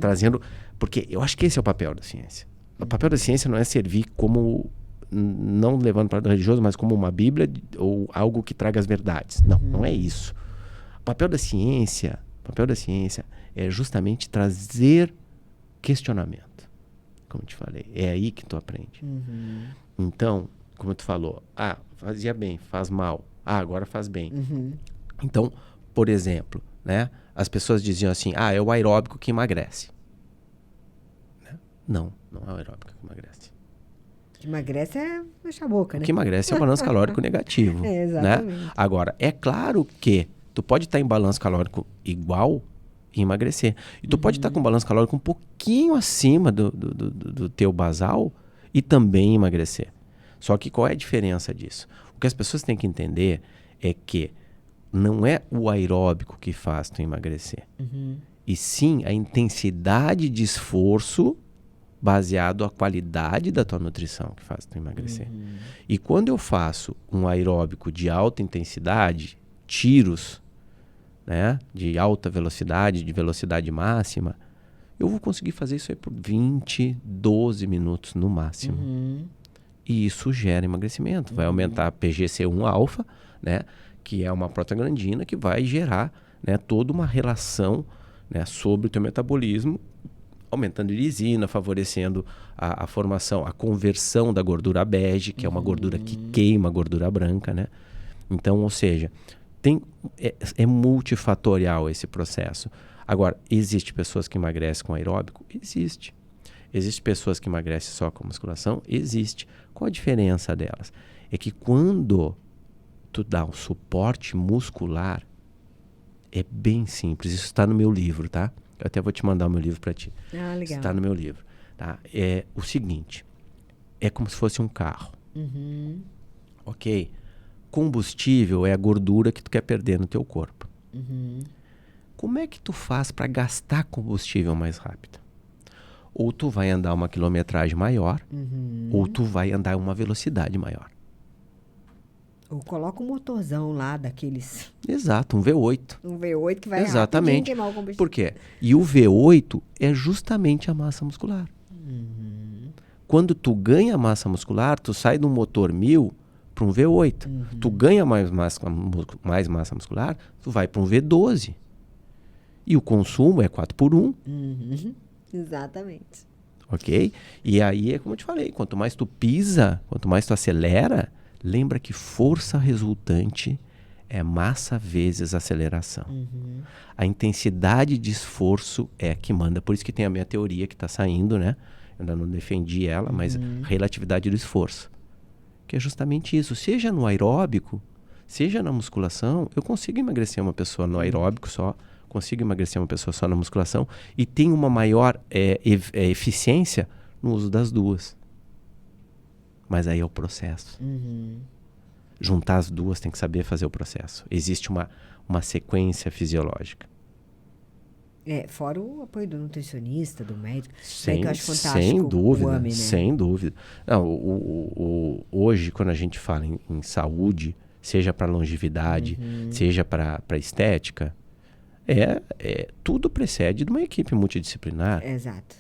Speaker 2: Trazendo... Porque eu acho que esse é o papel da ciência. O papel da ciência não é servir como... Não levando para o religioso, mas como uma bíblia ou algo que traga as verdades. Não, não é isso. O papel da ciência é justamente trazer questionamento. Como eu te falei, é aí que tu aprende. Então, como tu falou, fazia bem, faz mal. agora faz bem.
Speaker 1: Uhum.
Speaker 2: Então, por exemplo, né, as pessoas diziam assim, é o aeróbico que emagrece. Né? Não é o aeróbico que emagrece.
Speaker 1: O que emagrece é fechar a boca, né?
Speaker 2: O que emagrece é o balanço calórico negativo.
Speaker 1: Exatamente.
Speaker 2: Né? Agora, é claro que tu pode estar em balanço calórico igual e emagrecer. E tu pode estar com um balanço calórico um pouquinho acima do teu basal e também emagrecer. Só que qual é a diferença disso? O que as pessoas têm que entender é que não é o aeróbico que faz tu emagrecer.
Speaker 1: Uhum.
Speaker 2: E sim a intensidade de esforço baseado na qualidade da tua nutrição que faz tu emagrecer.
Speaker 1: Uhum.
Speaker 2: E quando eu faço um aeróbico de alta intensidade, tiros, né, de alta velocidade, de velocidade máxima, eu vou conseguir fazer isso aí por 20, 12 minutos no máximo.
Speaker 1: Uhum.
Speaker 2: E isso gera emagrecimento. Vai aumentar a PGC1-alfa, né, que é uma prostaglandina que vai gerar, né, toda uma relação, né, sobre o teu metabolismo, aumentando a lisina, favorecendo a formação, a conversão da gordura bege, que é uma gordura que queima a gordura branca, né? Então, ou seja, é multifatorial esse processo. Agora, existe pessoas que emagrecem com aeróbico? Existe. Existe pessoas que emagrecem só com musculação? Existe. Qual a diferença delas? É que quando tu dá um suporte muscular, é bem simples. Isso está no meu livro, tá? Eu até vou te mandar o meu livro para ti.
Speaker 1: Legal.
Speaker 2: Isso está no meu livro. Tá? É o seguinte, é como se fosse um carro.
Speaker 1: Uhum.
Speaker 2: Ok? Combustível é a gordura que tu quer perder no teu corpo. Como é que tu faz para gastar combustível mais rápido? Ou tu vai andar uma quilometragem maior, ou tu vai andar uma velocidade maior.
Speaker 1: Ou coloca um motorzão lá daqueles...
Speaker 2: Exato, um V8.
Speaker 1: Um V8 que vai rapidinho
Speaker 2: Exatamente.
Speaker 1: queimar o combustível.
Speaker 2: Por quê? E o V8 é justamente a massa muscular. Quando tu ganha massa muscular, tu sai de um motor 1000 para um V8. Tu ganha mais massa muscular, tu vai para um V12. E o consumo é 4x1.
Speaker 1: Exatamente.
Speaker 2: Ok? E aí é como eu te falei, quanto mais tu pisa, quanto mais tu acelera, lembra que força resultante é massa vezes aceleração. A intensidade de esforço é a que manda. Por isso que tem a minha teoria que está saindo, né? Eu ainda não defendi ela, mas relatividade do esforço. Que é justamente isso. Seja no aeróbico, seja na musculação, eu consigo emagrecer uma pessoa no aeróbico só, consigo emagrecer uma pessoa só na musculação e tenho uma maior eficiência no uso das duas. Mas aí é o processo. Juntar as duas tem que saber fazer o processo. Existe uma sequência fisiológica.
Speaker 1: Fora o apoio do nutricionista, do médico.
Speaker 2: Sem,
Speaker 1: que eu acho fantástico.
Speaker 2: sem dúvida,
Speaker 1: o AME, né?
Speaker 2: sem dúvida. Não, hoje, quando a gente fala em saúde, seja para longevidade, seja para estética, tudo precede de uma equipe multidisciplinar.
Speaker 1: Exato.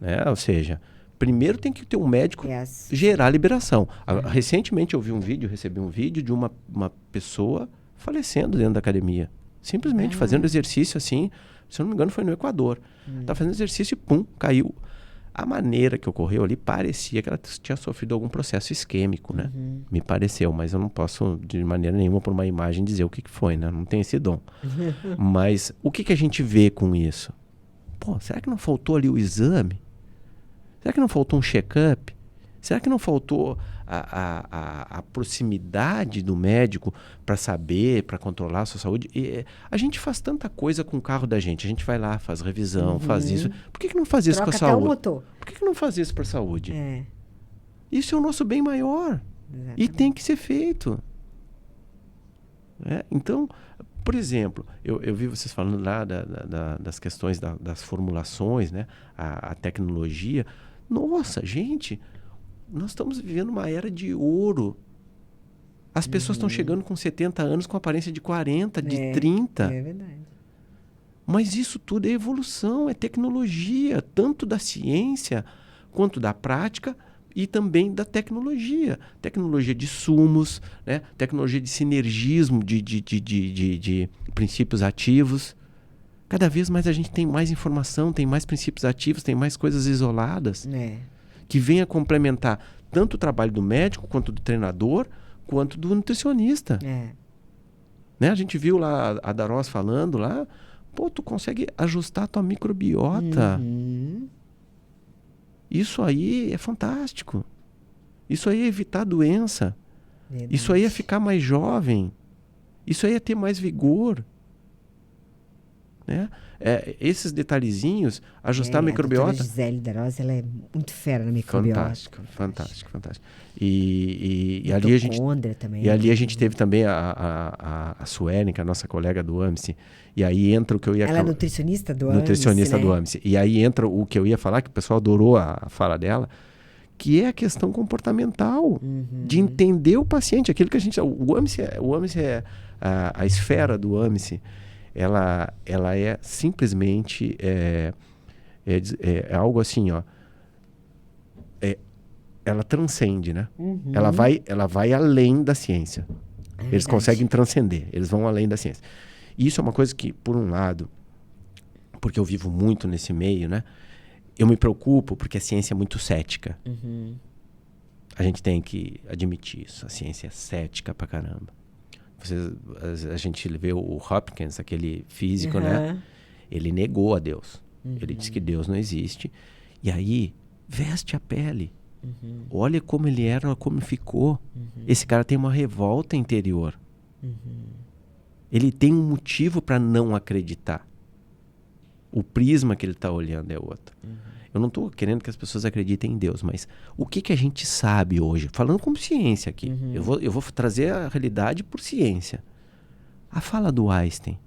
Speaker 2: Né? Ou seja, primeiro tem que ter um médico gerar liberação. Recentemente eu recebi um vídeo de uma pessoa falecendo dentro da academia. Simplesmente fazendo exercício assim, se eu não me engano foi no Equador. Estava fazendo exercício e pum, caiu. A maneira que ocorreu ali parecia que ela tinha sofrido algum processo isquêmico, né? Me pareceu, mas eu não posso de maneira nenhuma por uma imagem dizer o que foi, né? Não tenho esse dom. Mas o que a gente vê com isso? Pô, será que não faltou ali o exame? Será que não faltou um check-up? Será que não faltou a proximidade do médico para saber, para controlar a sua saúde? A gente faz tanta coisa com o carro da gente. A gente vai lá, faz revisão, faz isso. Por que não faz isso com a saúde?
Speaker 1: Troca até o motor.
Speaker 2: Por que não faz isso para a saúde? Isso é o nosso bem maior. Exatamente. E tem que ser feito. Então, por exemplo, eu vi vocês falando lá das questões das formulações, né? A tecnologia. Nossa, gente, nós estamos vivendo uma era de ouro. As pessoas estão chegando com 70 anos com aparência de 40, de 30.
Speaker 1: É verdade.
Speaker 2: Mas isso tudo é evolução, é tecnologia, tanto da ciência quanto da prática e também da tecnologia. Tecnologia de sumos, né? Tecnologia de sinergismo de princípios ativos. Cada vez mais a gente tem mais informação, tem mais princípios ativos, tem mais coisas isoladas que vêm a complementar tanto o trabalho do médico, quanto do treinador, quanto do nutricionista. Né? A gente viu lá a Darós falando lá, pô, tu consegue ajustar a tua microbiota. Isso aí é fantástico. Isso aí é evitar doença. Verdade. Isso aí é ficar mais jovem. Isso aí é ter mais vigor. Né? Esses detalhezinhos, ajustar a microbiota.
Speaker 1: A Gisele Darós, ela é muito fera na microbiota.
Speaker 2: Fantástico. E ali a gente
Speaker 1: também,
Speaker 2: e ali a gente teve também a Suelen, que é a nossa colega do AMSE. E aí entra o que eu ia...
Speaker 1: Ela é nutricionista do AMSE,
Speaker 2: nutricionista,
Speaker 1: né?
Speaker 2: do AMSE. E aí entra o que eu ia falar, que o pessoal adorou a fala dela, que é a questão comportamental, de entender o paciente, aquilo que a gente... O AMSE é a esfera do AMSE. Ela é simplesmente algo assim, ó. Ela transcende, né? Ela vai além da ciência. Eles conseguem transcender, eles vão além da ciência. E isso é uma coisa que, por um lado, porque eu vivo muito nesse meio, né? Eu me preocupo porque a ciência é muito cética. A gente tem que admitir isso. A ciência é cética pra caramba. A gente vê o Hopkins, aquele físico, né? Ele negou a Deus. Ele disse que Deus não existe. E aí, veste a pele. Olha como ele era, como ficou. Esse cara tem uma revolta interior. Ele tem um motivo para não acreditar. O prisma que ele está olhando é outro. Eu não estou querendo que as pessoas acreditem em Deus, mas o que a gente sabe hoje? Falando como ciência aqui. Eu vou trazer a realidade por ciência. A fala do Einstein.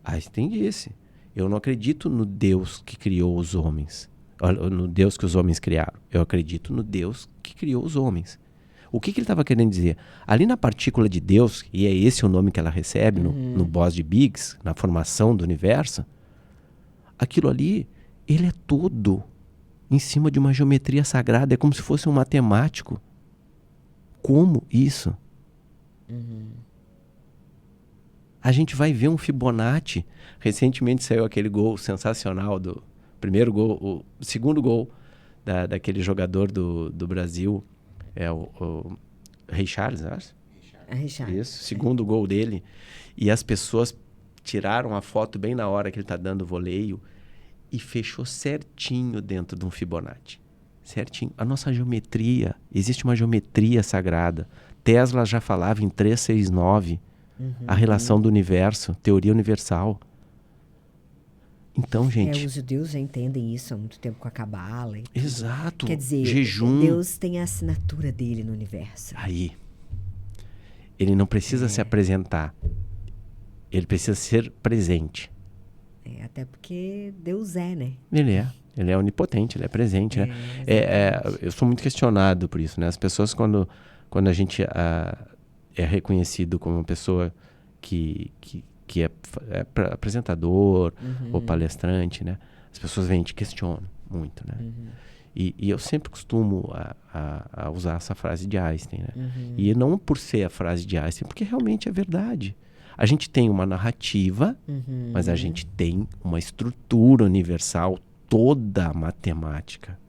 Speaker 2: Einstein disse: eu não acredito no Deus que criou os homens. No Deus que os homens criaram. Eu acredito no Deus que criou os homens. O que ele estava querendo dizer? Ali na partícula de Deus, e é esse o nome que ela recebe no Bose de Biggs, na formação do universo, aquilo ali, ele é todo em cima de uma geometria sagrada. É como se fosse um matemático. Como isso? A gente vai ver um Fibonacci. Recentemente saiu aquele gol sensacional do primeiro gol, o segundo gol daquele jogador do Brasil, o Rei Charles, acho?
Speaker 1: Rei Charles.
Speaker 2: Isso, segundo gol dele. E as pessoas tiraram a foto bem na hora que ele está dando o voleio e fechou certinho dentro de um Fibonacci. Certinho. A nossa geometria, existe uma geometria sagrada. Tesla já falava em 369, a relação do universo, teoria universal. Então, gente...
Speaker 1: os judeus já entendem isso há muito tempo com a Cabala.
Speaker 2: Exato.
Speaker 1: Quer dizer,
Speaker 2: jejum.
Speaker 1: Deus tem a assinatura dele no universo.
Speaker 2: Aí. Ele não precisa se apresentar. Ele precisa ser presente.
Speaker 1: Até porque Deus é, né?
Speaker 2: Ele é onipotente, ele é presente, né? Eu sou muito questionado por isso, né? As pessoas, quando a gente é reconhecido como uma pessoa que é apresentador ou palestrante, né? As pessoas vêm e te questionam muito, né? E eu sempre costumo a usar essa frase de Einstein, né? E não por ser a frase de Einstein, porque realmente é verdade. A gente tem uma narrativa, mas a gente tem uma estrutura universal, toda matemática,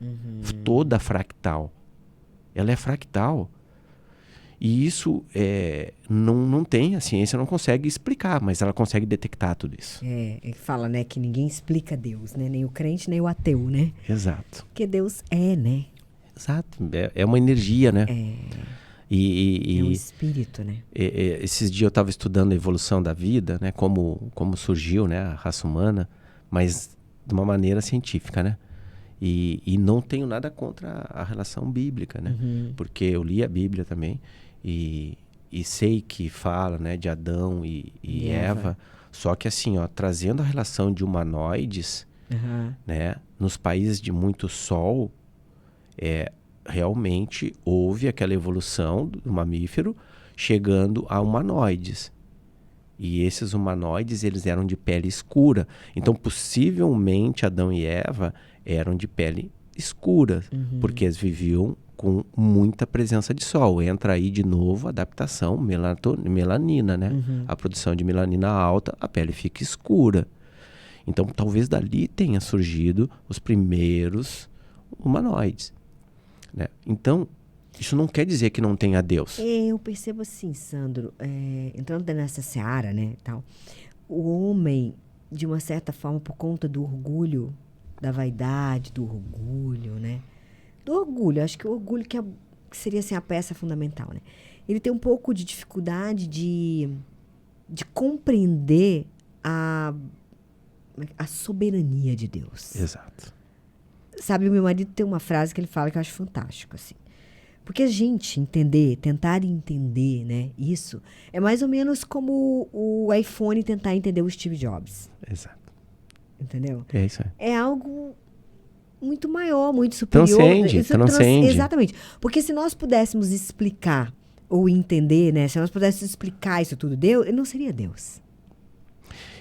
Speaker 2: toda fractal. Ela é fractal. E isso não tem, a ciência não consegue explicar, mas ela consegue detectar tudo isso.
Speaker 1: Ele fala, né, que ninguém explica Deus, né? Nem o crente, nem o ateu, né?
Speaker 2: Exato.
Speaker 1: Porque Deus é, né?
Speaker 2: Exato. É uma energia, né?
Speaker 1: É um espírito, né?
Speaker 2: Esses dias eu estava estudando a evolução da vida, né? Como surgiu, né, a raça humana, mas de uma maneira científica, né? E não tenho nada contra a relação bíblica, né? Porque eu li a Bíblia também e sei que fala, né, de Adão e Eva. Só que assim, ó, trazendo a relação de humanoides, né, nos países de muito sol, realmente houve aquela evolução do mamífero chegando a humanoides. E esses humanoides, eles eram de pele escura. Então, possivelmente, Adão e Eva eram de pele escura, porque eles viviam com muita presença de sol. Entra aí de novo a adaptação melanina, né? A produção de melanina alta, a pele fica escura. Então, talvez dali tenha surgido os primeiros humanoides, né? Então, isso não quer dizer que não tenha Deus.
Speaker 1: Eu percebo assim, Sandro, entrando nessa seara, né, tal, o homem, de uma certa forma, por conta do orgulho, da vaidade, do orgulho, né? Do orgulho, acho que o orgulho que seria assim, a peça fundamental, né? Ele tem um pouco de dificuldade de compreender a soberania de Deus.
Speaker 2: Exato.
Speaker 1: Sabe, o meu marido tem uma frase que ele fala que eu acho fantástico, assim. Porque a gente tentar entender, né, isso, é mais ou menos como o iPhone tentar entender o Steve Jobs.
Speaker 2: Exato.
Speaker 1: Entendeu?
Speaker 2: É isso aí.
Speaker 1: É algo muito maior, muito superior.
Speaker 2: Transcende.
Speaker 1: Exatamente. Porque se nós pudéssemos explicar ou entender, né, se nós pudéssemos explicar isso tudo, Deus, ele não seria Deus.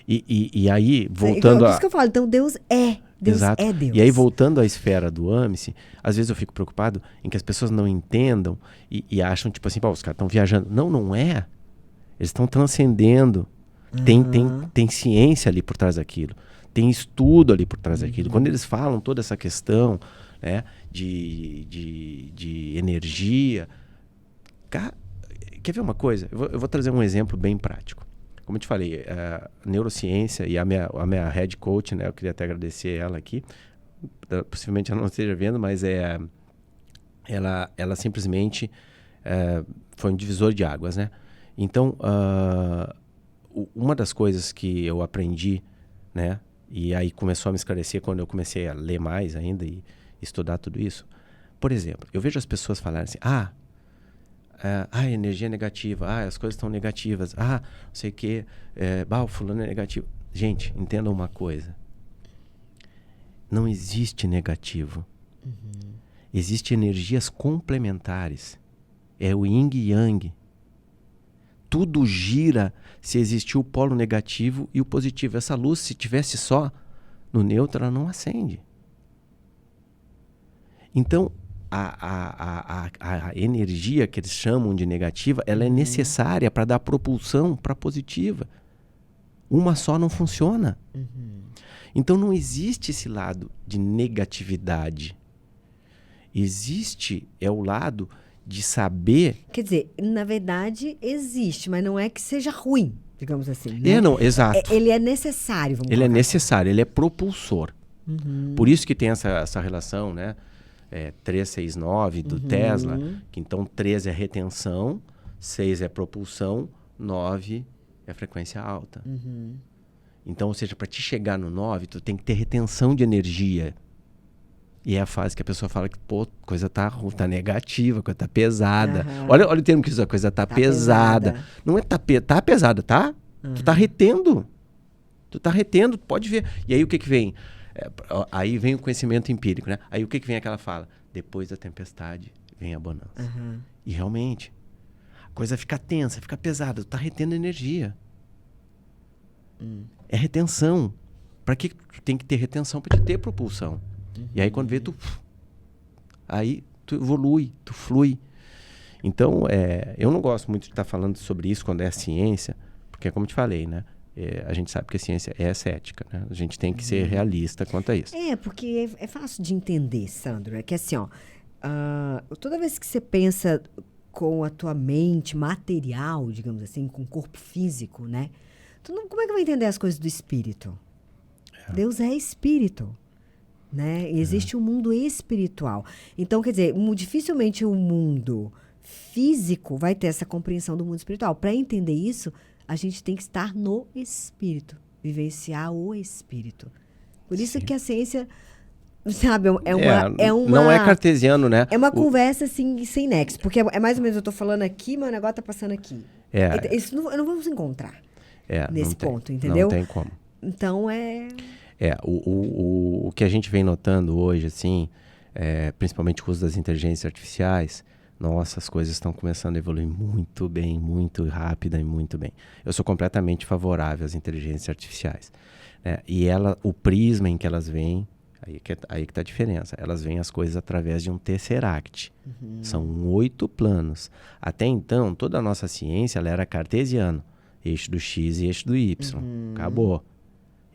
Speaker 2: E aí, voltando
Speaker 1: Por isso que eu falo, então Deus é. Deus
Speaker 2: Exato.
Speaker 1: é Deus.
Speaker 2: E aí, voltando à esfera do AMICE, às vezes eu fico preocupado em que as pessoas não entendam e acham, tipo assim, os caras estão viajando. Não é. Eles estão transcendendo. Tem ciência ali por trás daquilo. Tem estudo ali por trás daquilo. Quando eles falam toda essa questão, né, de energia... Quer ver uma coisa? Eu vou trazer um exemplo bem prático. Como eu te falei, a neurociência e a minha head coach, né, eu queria até agradecer ela aqui, possivelmente ela não esteja vendo, mas ela simplesmente foi um divisor de águas, né? Então, uma das coisas que eu aprendi, né, E aí começou a me esclarecer quando eu comecei a ler mais ainda e estudar tudo isso. Por exemplo, eu vejo as pessoas falarem assim, energia negativa, as coisas estão negativas, não sei o quê, o fulano é negativo. Gente, entendam uma coisa. Não existe negativo. Existem energias complementares. É o yin e yang. Tudo gira se existir o polo negativo e o positivo. Essa luz, se tivesse só no neutro, ela não acende. Então, a energia que eles chamam de negativa, ela é necessária para dar propulsão para a positiva. Uma só não funciona. Então não existe esse lado de negatividade. Existe o lado de saber...
Speaker 1: Quer dizer, na verdade existe, mas não é que seja ruim, digamos assim. Né?
Speaker 2: Não, exato.
Speaker 1: Ele é necessário, vamos
Speaker 2: Ele é
Speaker 1: colocar.
Speaker 2: necessário, ele é propulsor. Por isso que tem essa relação, né? 369 do Tesla, que então 3 é retenção, 6 é propulsão, 9 é frequência alta. Então, ou seja, para te chegar no 9, tu tem que ter retenção de energia. E é a fase que a pessoa fala que, coisa tá negativa, coisa tá pesada. Olha o termo que usa, coisa tá pesada. Não é tá pesada, tá? Tu tá retendo. Tu pode ver. E aí o que vem? Aí vem o conhecimento empírico, né? Aí o que vem aquela fala? Depois da tempestade vem a bonança. E realmente, a coisa fica tensa, fica pesada. Tu tá retendo energia. É retenção. Para que tu tem que ter retenção? Para te ter propulsão. E aí quando vê, aí tu evolui, tu flui. Então, eu não gosto muito de estar falando sobre isso quando é ciência, porque como eu te falei, né? A gente sabe que a ciência é cética, né? A gente tem que ser realista quanto a isso.
Speaker 1: Porque é fácil de entender, Sandro. É que assim, toda vez que você pensa com a tua mente material, digamos assim, com o corpo físico, né? Como é que vai entender as coisas do espírito? Deus é espírito, né? E existe um mundo espiritual. Então, quer dizer, dificilmente o mundo físico vai ter essa compreensão do mundo espiritual. Para entender isso, a gente tem que estar no espírito, vivenciar o espírito. Por isso que a ciência, sabe,
Speaker 2: não é cartesiano, né?
Speaker 1: É uma conversa assim, sem nexo, porque é mais ou menos, eu estou falando aqui, mas o negócio está passando aqui. Isso não vamos encontrar nesse ponto, entendeu?
Speaker 2: Não tem como.
Speaker 1: Então,
Speaker 2: o que a gente vem notando hoje, assim, principalmente com o uso das inteligências artificiais, nossa, as coisas estão começando a evoluir muito bem, muito rápida e muito bem. Eu sou completamente favorável às inteligências artificiais. Né? E o prisma em que elas vêm, aí que está a diferença. Elas veem as coisas através de um tesseract. São 8 planos. Até então, toda a nossa ciência ela era cartesiana. Eixo do X e eixo do Y. Acabou.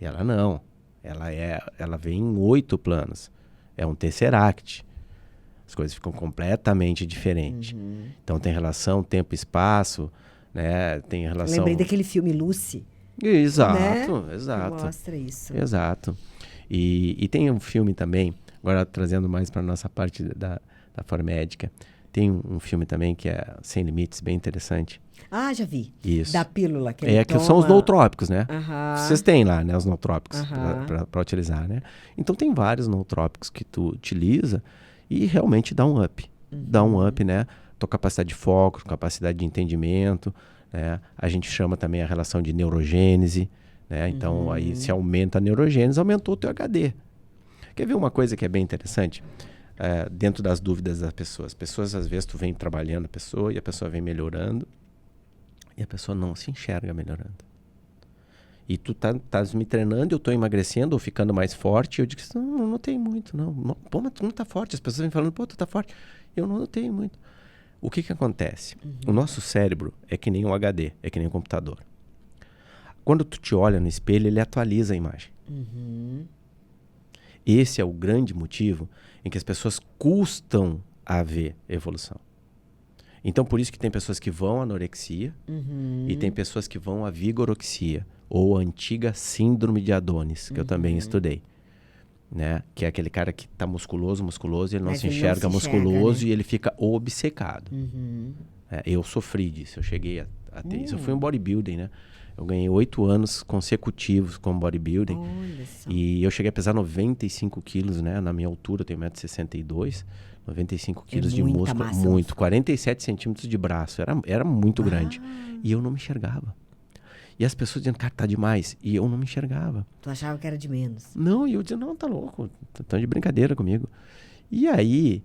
Speaker 2: E ela não. Ela vem em 8 planos. É um tesseract. As coisas ficam completamente diferentes. Então tem relação tempo e espaço, né? Tem relação...
Speaker 1: Lembrei daquele filme Lucy.
Speaker 2: Exato,
Speaker 1: né?
Speaker 2: exato.
Speaker 1: Que mostra isso.
Speaker 2: Exato. E tem um filme também, agora trazendo mais para a nossa parte da Formédica, tem um filme também que é Sem Limites, bem interessante.
Speaker 1: Já vi.
Speaker 2: Isso.
Speaker 1: Da pílula que ele
Speaker 2: que são os nootrópicos, né?
Speaker 1: Vocês
Speaker 2: têm lá, né? Os nootrópicos para utilizar, né? Então tem vários nootrópicos que tu utiliza e realmente dá um up. Dá um up, né? Tua capacidade de foco, capacidade de entendimento, né? A gente chama também a relação de neurogênese, né? Então aí se aumenta a neurogênese, aumentou o teu HD. Quer ver uma coisa que é bem interessante? Dentro das dúvidas das pessoas. As pessoas, às vezes, tu vem trabalhando a pessoa e a pessoa vem melhorando e a pessoa não se enxerga melhorando. E tu estás me treinando, eu estou emagrecendo ou ficando mais forte, e eu digo, não notei muito, não. Pô, mas tu não tá forte. As pessoas vêm falando, pô, tu tá forte. Eu não notei muito. O que acontece? O nosso cérebro é que nem um HD, é que nem um computador. Quando tu te olha no espelho, ele atualiza a imagem. Esse é o grande motivo em que as pessoas custam a ver evolução. Então, por isso que tem pessoas que vão à anorexia e tem pessoas que vão à vigoroxia, ou a antiga síndrome de Adonis, que eu também estudei. Né? Que é aquele cara que está musculoso e ele não se enxerga musculoso, né? E ele fica obcecado. Eu sofri disso, eu cheguei a ter isso. Eu fui um bodybuilding, né? Eu ganhei 8 anos consecutivos com bodybuilding.
Speaker 1: Olha só.
Speaker 2: E eu cheguei a pesar 95 quilos, né? Na minha altura, eu tenho 1,62 m. 95 quilos de
Speaker 1: muita
Speaker 2: músculo,
Speaker 1: massa
Speaker 2: muito.
Speaker 1: muscular.
Speaker 2: 47 centímetros de braço. Era muito grande. E eu não me enxergava. E as pessoas dizendo, cara, tá demais. E eu não me enxergava.
Speaker 1: Tu achava que era de menos?
Speaker 2: Não, e eu dizia, não, tá louco. Tão de brincadeira comigo. E aí,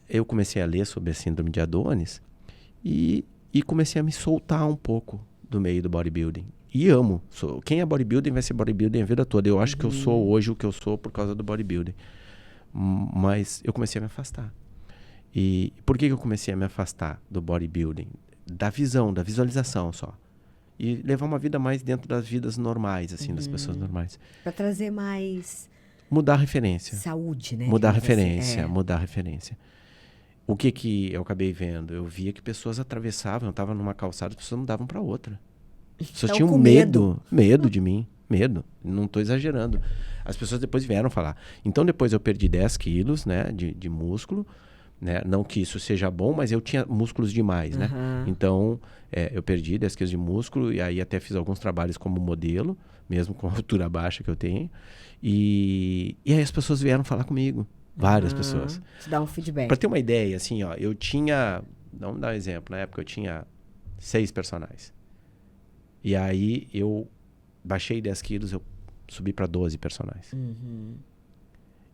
Speaker 2: eu comecei a ler sobre a síndrome de Adonis e comecei a me soltar um pouco do meio do bodybuilding. E amo. Quem é bodybuilding vai ser bodybuilding a vida toda. Eu acho que eu sou hoje o que eu sou por causa do bodybuilding. Mas eu comecei a me afastar. E por que eu comecei a me afastar do bodybuilding? Da visão, da visualização só. E levar uma vida mais dentro das vidas normais, assim, das pessoas normais.
Speaker 1: Pra trazer mais
Speaker 2: Mudar a referência.
Speaker 1: saúde, né?
Speaker 2: Mudar a
Speaker 1: digamos assim.
Speaker 2: referência, mudar a referência. O que eu acabei vendo? Eu via que pessoas atravessavam, eu estava numa calçada, as pessoas mudavam para outra. As pessoas
Speaker 1: Tão
Speaker 2: tinham
Speaker 1: com
Speaker 2: medo de mim, medo. Não estou exagerando. As pessoas depois vieram falar. Então depois eu perdi 10 quilos, né, de músculo, né? Não que isso seja bom, mas eu tinha músculos demais, né? Então eu perdi 10 quilos de músculo e aí até fiz alguns trabalhos como modelo, mesmo com a altura baixa que eu tenho. E aí as pessoas vieram falar comigo. Várias pessoas.
Speaker 1: Te dá um feedback.
Speaker 2: Pra ter uma ideia, assim, ó, eu tinha... Vamos dar um exemplo. Na época eu tinha 6 personagens. E aí eu baixei 10 quilos, eu subi pra 12 personagens.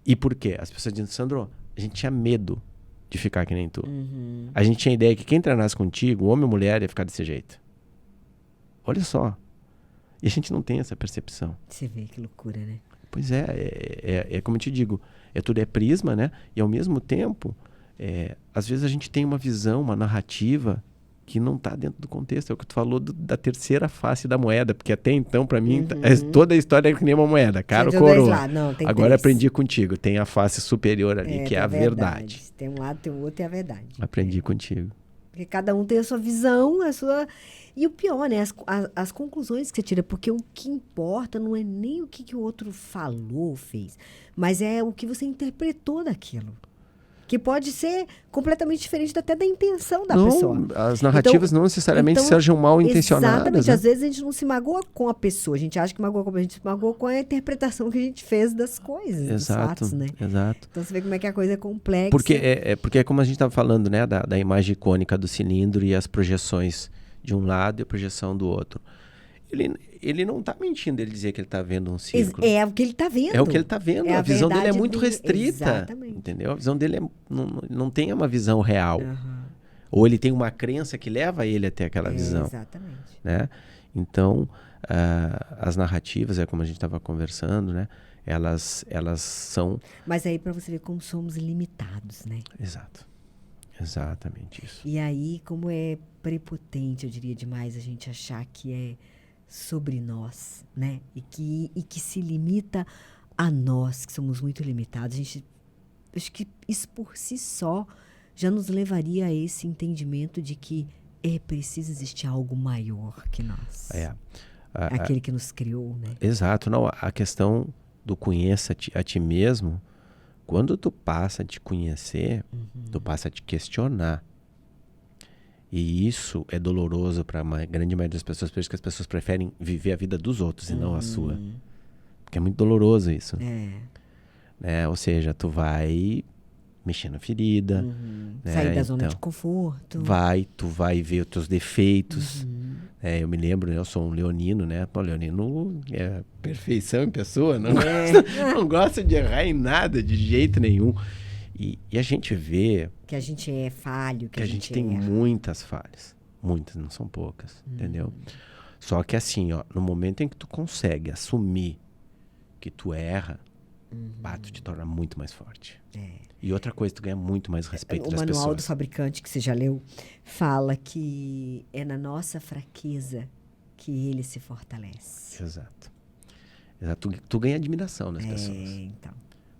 Speaker 2: E por quê? As pessoas dizem, Sandro, a gente tinha medo de ficar que nem tu. A gente tinha ideia que quem treinasse contigo, homem ou mulher, ia ficar desse jeito. Olha só. E a gente não tem essa percepção.
Speaker 1: Você vê que loucura, né?
Speaker 2: Pois é como eu te digo, tudo é prisma, né? E ao mesmo tempo, às vezes a gente tem uma visão, uma narrativa que não está dentro do contexto. É o que tu falou da terceira face da moeda, porque até então, para mim, toda a história é que nem uma moeda, cara ou coroa.
Speaker 1: Não, tem
Speaker 2: Agora
Speaker 1: três.
Speaker 2: Aprendi contigo, tem a face superior ali, que é a verdade.
Speaker 1: Tem um lado, tem o outro e a verdade.
Speaker 2: Aprendi contigo.
Speaker 1: Porque cada um tem a sua visão, a sua... E o pior, né? As conclusões que você tira. Porque o que importa não é nem o que o outro falou, fez. Mas é o que você interpretou daquilo. Que pode ser completamente diferente até da intenção da pessoa.
Speaker 2: As narrativas não necessariamente sejam mal intencionadas.
Speaker 1: Exatamente.
Speaker 2: Né?
Speaker 1: Às vezes a gente não se magoa com a pessoa. A gente acha que magoa com a gente se magoa com a interpretação que a gente fez das coisas, dos fatos, né?
Speaker 2: Exato.
Speaker 1: Então você vê como é que a coisa é complexa.
Speaker 2: Porque é como a gente estava falando, né? Da imagem icônica do cilindro e as projeções de um lado e a projeção do outro. Ele não está mentindo ele dizer que ele está vendo um círculo.
Speaker 1: É o que ele está vendo.
Speaker 2: É o que ele está vendo. A visão dele é muito restrita.
Speaker 1: Exatamente.
Speaker 2: Entendeu? A visão dele não tem uma visão real. Ou ele tem uma crença que leva ele até aquela visão.
Speaker 1: Exatamente.
Speaker 2: Né? Então, as narrativas, como a gente estava conversando, né? Elas são...
Speaker 1: Mas aí para você ver como somos limitados, né?
Speaker 2: Exato. Exatamente isso.
Speaker 1: E aí, como é prepotente, eu diria demais, a gente achar que é sobre nós, né? E que se limita a nós, que somos muito limitados. Acho que isso por si só já nos levaria a esse entendimento de que é preciso existir algo maior que nós. Aquele que nos criou, né?
Speaker 2: Exato. Não, a questão do conheça a ti mesmo, quando tu passa a te conhecer, tu passa a te questionar. E isso é doloroso para a grande maioria das pessoas, por isso que as pessoas preferem viver a vida dos outros e não a sua. Porque é muito doloroso isso. Né? Ou seja, tu vai mexer na ferida. Né?
Speaker 1: Sair da zona de conforto.
Speaker 2: Tu vai ver os teus defeitos. Eu me lembro, eu sou um leonino, né? Pô, leonino é perfeição em pessoa, não gosta de errar em nada, de jeito nenhum. E a gente vê...
Speaker 1: Que a gente é falho,
Speaker 2: que a gente tem muitas falhas. Muitas, não são poucas, entendeu? Só que assim, ó, no momento em que tu consegue assumir que tu erra, tu te torna muito mais forte. E outra coisa, tu ganha muito mais respeito das pessoas. O
Speaker 1: manual do fabricante, que você já leu, fala que é na nossa fraqueza que ele se fortalece.
Speaker 2: Exato. Tu ganha admiração das pessoas.
Speaker 1: Então.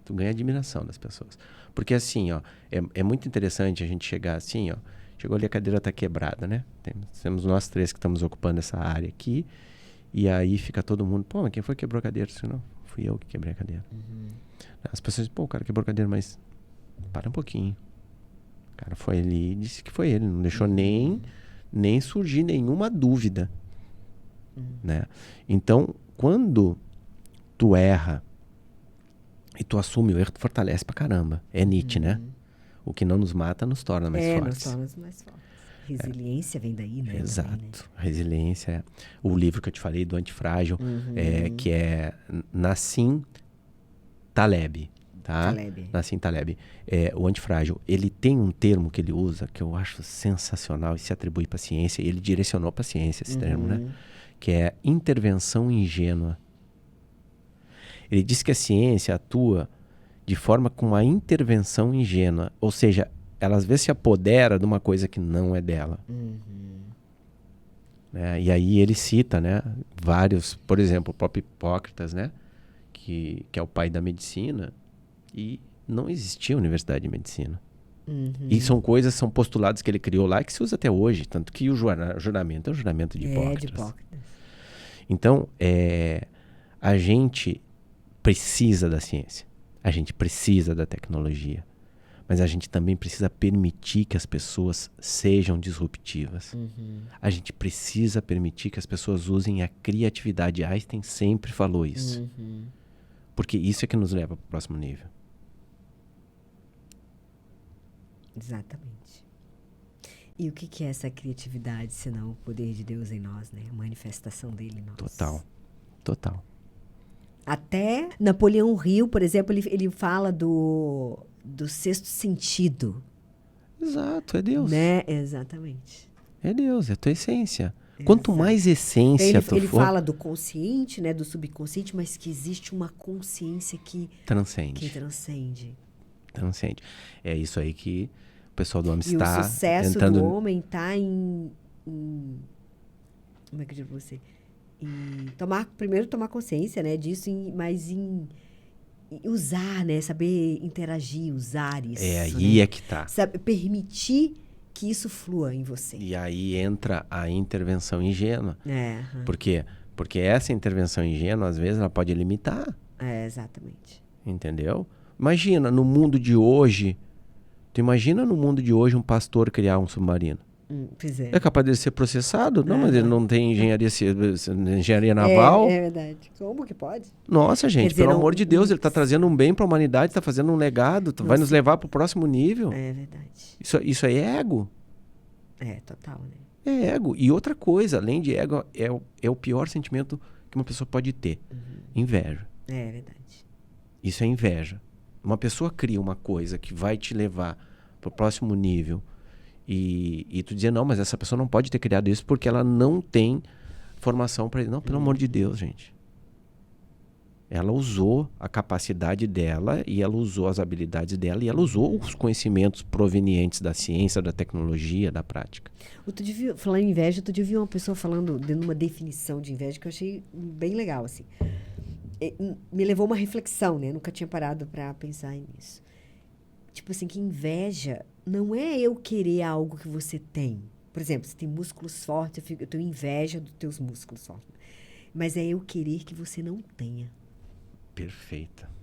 Speaker 2: Tu ganha admiração das pessoas. Porque assim, ó, é muito interessante a gente chegar assim, ó. Chegou ali, a cadeira tá quebrada, né? Temos nós 3 que estamos ocupando essa área aqui. E aí fica todo mundo, pô, mas quem foi que quebrou a cadeira? Eu disse, não, fui eu que quebrei a cadeira. As pessoas dizem, pô, o cara quebrou a cadeira, mas para um pouquinho. O cara foi ali e disse que foi ele. Não deixou nem surgir nenhuma dúvida. né? Então, quando tu erra e tu assume o erro, tu fortalece pra caramba. É Nietzsche, né? O que não nos mata nos torna mais fortes.
Speaker 1: Nos torna mais fortes. Resiliência vem daí, né?
Speaker 2: Exato.
Speaker 1: Também, né?
Speaker 2: Resiliência. O livro que eu te falei do Antifrágil, que é Nassim Taleb. Tá? Nassim Taleb. O Antifrágil, ele tem um termo que ele usa que eu acho sensacional e se atribui para a ciência, e ele direcionou para a ciência esse termo, né? Que é intervenção ingênua. Ele diz que a ciência atua de forma com uma intervenção ingênua, ou seja, ela às vezes se apodera de uma coisa que não é dela. Né? E aí ele cita, né, vários, por exemplo, o próprio Hipócrates, né, que é o pai da medicina, e não existia universidade de medicina. E são postulados que ele criou lá que se usa até hoje, tanto que o juramento é o juramento de Hipócrates. Então, a gente precisa da ciência, a gente precisa da tecnologia, mas a gente também precisa permitir que as pessoas sejam disruptivas. A gente precisa permitir que as pessoas usem a criatividade. Einstein sempre falou isso. Porque isso é que nos leva para o próximo nível.
Speaker 1: Exatamente. E o que é essa criatividade, senão o poder de Deus em nós, né? A manifestação dele em nós.
Speaker 2: Total.
Speaker 1: Até Napoleão Hill, por exemplo, ele fala do sexto sentido.
Speaker 2: Exato, é Deus.
Speaker 1: Né? Exatamente.
Speaker 2: É Deus, é a tua essência. Quanto mais essência tu
Speaker 1: ele
Speaker 2: for...
Speaker 1: fala do consciente, né, do subconsciente, mas que existe uma consciência que
Speaker 2: transcende. Transcende. É isso aí que o pessoal do homem está
Speaker 1: entrando. E o sucesso do homem está em... Como é que eu digo pra você? Primeiro tomar consciência, né, disso, mas em usar, né, saber interagir, usar isso.
Speaker 2: Aí, né? É que tá.
Speaker 1: Sabe, permitir que isso flua em você.
Speaker 2: E aí entra a intervenção ingênua. Por quê? Porque essa intervenção ingênua, às vezes, ela pode limitar.
Speaker 1: Exatamente.
Speaker 2: Entendeu? Imagina, no mundo de hoje, um pastor criar um submarino. É capaz de ser processado? Não, mas ele não tem engenharia naval.
Speaker 1: É verdade. Como que pode?
Speaker 2: Nossa, gente, pelo amor de Deus, ele está trazendo um bem para a humanidade, está fazendo um legado, vai nos levar para o próximo nível.
Speaker 1: É verdade.
Speaker 2: Isso aí é ego.
Speaker 1: Total, né?
Speaker 2: É ego. E outra coisa, além de ego, é o pior sentimento que uma pessoa pode ter. Inveja.
Speaker 1: É verdade.
Speaker 2: Isso é inveja. Uma pessoa cria uma coisa que vai te levar para o próximo nível e tu dizer, não, mas essa pessoa não pode ter criado isso porque ela não tem formação para isso. Não, pelo amor de Deus, gente. Ela usou a capacidade dela e ela usou as habilidades dela e ela usou os conhecimentos provenientes da ciência, da tecnologia, da prática.
Speaker 1: Falando em inveja, outro dia eu vi uma pessoa falando de uma definição de inveja que eu achei bem legal, assim. Me levou a uma reflexão, né? Eu nunca tinha parado para pensar nisso. Tipo assim, que inveja não é eu querer algo que você tem. Por exemplo, você tem músculos fortes, eu tenho inveja dos teus músculos fortes. Mas é eu querer que você não tenha.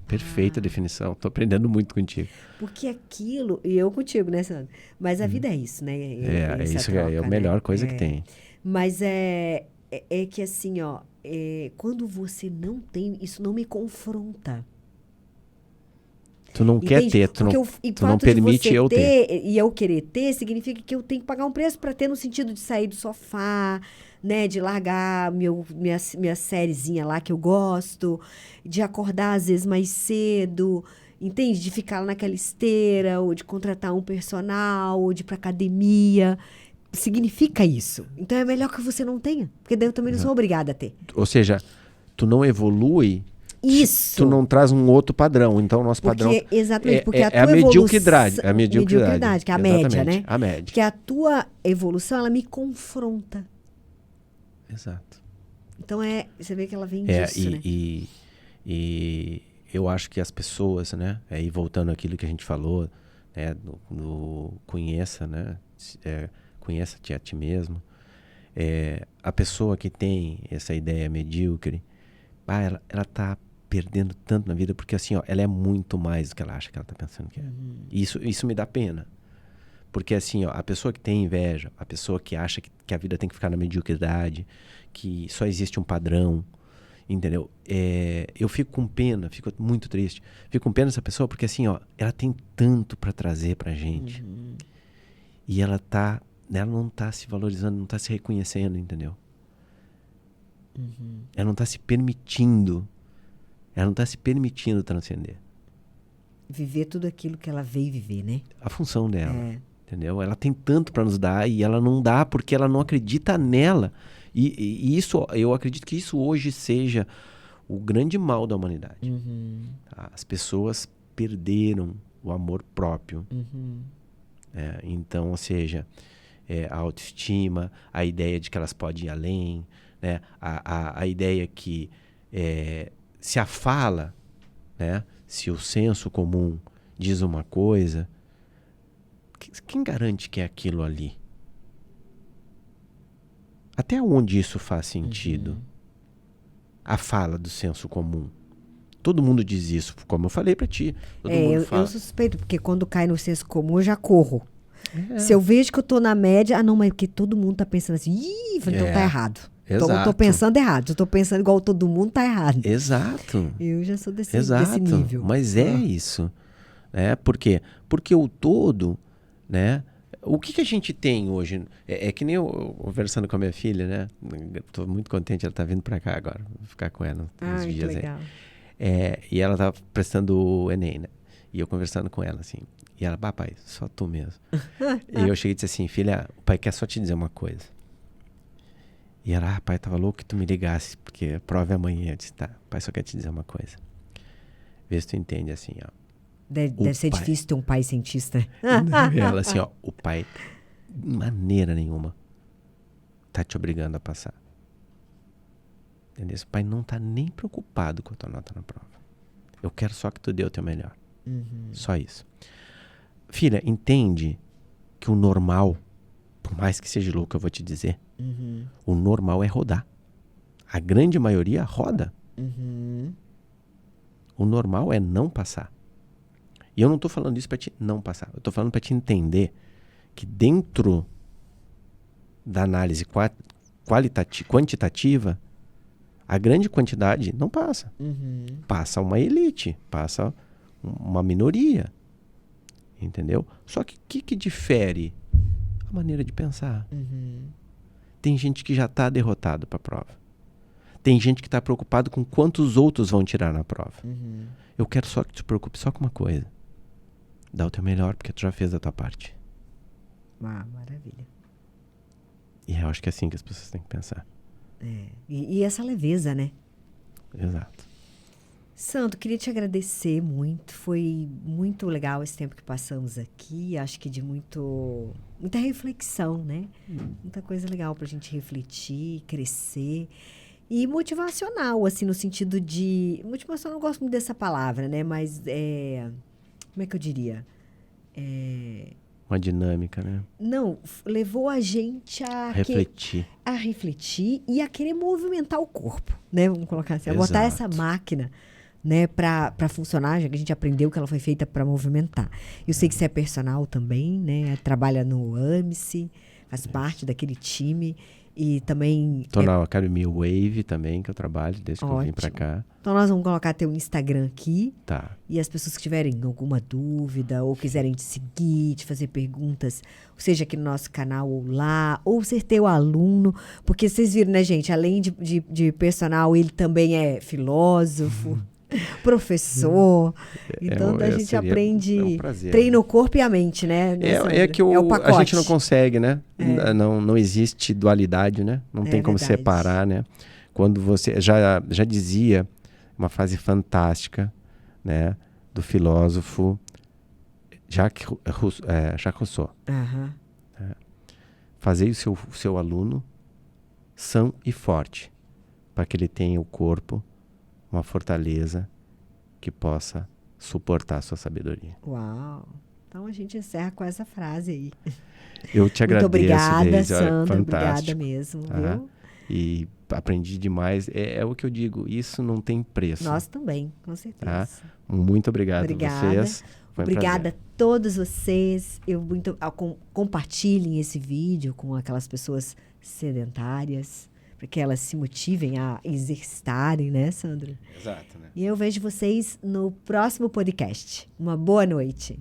Speaker 2: Perfeita definição. Tô aprendendo muito contigo.
Speaker 1: Porque aquilo... E eu contigo, né, Sandra? Mas a vida é isso, né?
Speaker 2: Isso troca, é a melhor coisa que tem.
Speaker 1: Mas é que assim, ó... quando você não tem... Isso não me confronta.
Speaker 2: Tu não quer ter, tu não permite eu ter.
Speaker 1: E eu querer ter, significa que eu tenho que pagar um preço para ter, no sentido de sair do sofá, né? De largar minha sériezinha lá que eu gosto, de acordar às vezes mais cedo, entende? De ficar lá naquela esteira, ou de contratar um personal, ou de ir pra academia. Significa isso. Então é melhor que você não tenha, porque daí eu também não sou obrigada a ter.
Speaker 2: Ou seja, tu não evolui...
Speaker 1: Isso.
Speaker 2: Tu não traz um outro padrão. Então, o nosso padrão
Speaker 1: exatamente, porque a tua
Speaker 2: a mediocridade.
Speaker 1: A mediocridade, que é a média, né?
Speaker 2: A média.
Speaker 1: Que a tua evolução, ela me confronta.
Speaker 2: Exato.
Speaker 1: Então, você vê que ela vem disso, né?
Speaker 2: E eu acho que as pessoas, né? E voltando àquilo que a gente falou, né? Conheça, né? Conheça-te a ti mesmo. A pessoa que tem essa ideia medíocre, ela tá perdendo tanto na vida, porque assim, ó, ela é muito mais do que ela acha que ela tá pensando que é. Isso me dá pena. Porque assim, ó, a pessoa que tem inveja, a pessoa que acha que a vida tem que ficar na mediocridade, que só existe um padrão, entendeu? Eu fico com pena, fico muito triste. Fico com pena dessa pessoa porque assim, ó, ela tem tanto para trazer pra gente. E ela não tá se valorizando, não tá se reconhecendo, entendeu? Ela não tá se permitindo. Ela não tá se permitindo transcender.
Speaker 1: Viver tudo aquilo que ela veio viver, né?
Speaker 2: A função dela, entendeu? Ela tem tanto para nos dar e ela não dá porque ela não acredita nela. E isso, eu acredito que isso hoje seja o grande mal da humanidade. As pessoas perderam o amor próprio. Então, ou seja, a autoestima, a ideia de que elas podem ir além, né? A ideia que se a fala, né? Se o senso comum diz uma coisa, quem garante que é aquilo ali? Até onde isso faz sentido? A fala do senso comum. Todo mundo diz isso, como eu falei pra ti. Todo mundo fala.
Speaker 1: Eu suspeito, porque quando cai no senso comum eu já corro. Se eu vejo que eu tô na média, não, mas porque todo mundo tá pensando assim, então tá errado. Então eu tô pensando errado. Eu tô pensando igual todo mundo, tá errado.
Speaker 2: Exato.
Speaker 1: Eu já sou desse nível.
Speaker 2: Mas é isso. Por quê? Porque o todo, né? O que a gente tem hoje? É que nem eu conversando com a minha filha, né? Tô muito contente, ela tá vindo pra cá agora. Vou ficar com ela uns dias
Speaker 1: legal.
Speaker 2: aí. E ela tava prestando o Enem, né? E eu conversando com ela, assim. E ela, papai, só tu mesmo. E eu cheguei e disse assim, filha, o pai quer só te dizer uma coisa. E ela, pai, tava louco que tu me ligasse, porque a prova é amanhã. Eu disse, tá, pai só quer te dizer uma coisa. Vê se tu entende assim, ó.
Speaker 1: Deve ser difícil ter um pai cientista.
Speaker 2: E ela assim, ó, o pai, de maneira nenhuma, tá te obrigando a passar. Entendeu? O pai não tá nem preocupado com a tua nota na prova. Eu quero só que tu dê o teu melhor. Só isso. Filha, entende que o normal, por mais que seja louco, eu vou te dizer, o normal é rodar. A grande maioria roda. O normal é não passar. E eu não tô falando isso pra te não passar. Eu tô falando pra te entender que dentro da análise quantitativa, a grande quantidade não passa. Passa uma elite, passa uma minoria. Entendeu? Só que o que difere? A maneira de pensar. Tem gente que já está derrotado para a prova. Tem gente que está preocupado com quantos outros vão tirar na prova. Eu quero só que tu te preocupe só com uma coisa. Dá o teu melhor, porque tu já fez a tua parte.
Speaker 1: Maravilha.
Speaker 2: E eu acho que é assim que as pessoas têm que pensar.
Speaker 1: E essa leveza, né?
Speaker 2: Exato.
Speaker 1: Santo, queria te agradecer muito. Foi muito legal esse tempo que passamos aqui. Acho que de muita reflexão, né? Muita coisa legal pra gente refletir, crescer. E motivacional, assim, no sentido de... Motivacional, eu não gosto muito dessa palavra, né? Mas, como é que eu diria?
Speaker 2: Uma dinâmica, né?
Speaker 1: Não, levou a gente a refletir e a querer movimentar o corpo, né? Vamos colocar assim, a botar essa máquina, né, para funcionar, já que a gente aprendeu que ela foi feita para movimentar. Eu sei que você é personal também, né? Trabalha no AMSE, faz parte daquele time. E também...
Speaker 2: Estou na Academia Wave também, que eu trabalho desde que eu vim para cá.
Speaker 1: Então nós vamos colocar teu Instagram aqui.
Speaker 2: Tá.
Speaker 1: E as pessoas que tiverem alguma dúvida ou quiserem te seguir, te fazer perguntas, seja aqui no nosso canal ou lá, ou ser teu aluno. Porque vocês viram, né, gente? Além de personal, ele também é filósofo, professor. Então a gente aprende, treina o corpo e a mente, né?
Speaker 2: É que o pacote. A gente não consegue, né? Não existe dualidade, né? Não tem como separar, né? Quando você... Já dizia uma frase fantástica, né? Do filósofo Jacques Rousseau. Fazei o seu aluno são e forte, para que ele tenha o corpo, uma fortaleza que possa suportar a sua sabedoria.
Speaker 1: Uau! Então a gente encerra com essa frase aí.
Speaker 2: Eu te agradeço,
Speaker 1: muito obrigada,
Speaker 2: Deise,
Speaker 1: Sandra. Obrigada mesmo, viu?
Speaker 2: E aprendi demais. É o que eu digo, isso não tem preço.
Speaker 1: Nós também, com certeza.
Speaker 2: Muito obrigado a vocês. Foi um
Speaker 1: Obrigada
Speaker 2: prazer.
Speaker 1: a todos vocês. Compartilhem esse vídeo com aquelas pessoas sedentárias, para que elas se motivem a exercitarem, né, Sandro?
Speaker 2: Exato, né?
Speaker 1: E eu vejo vocês no próximo podcast. Uma boa noite.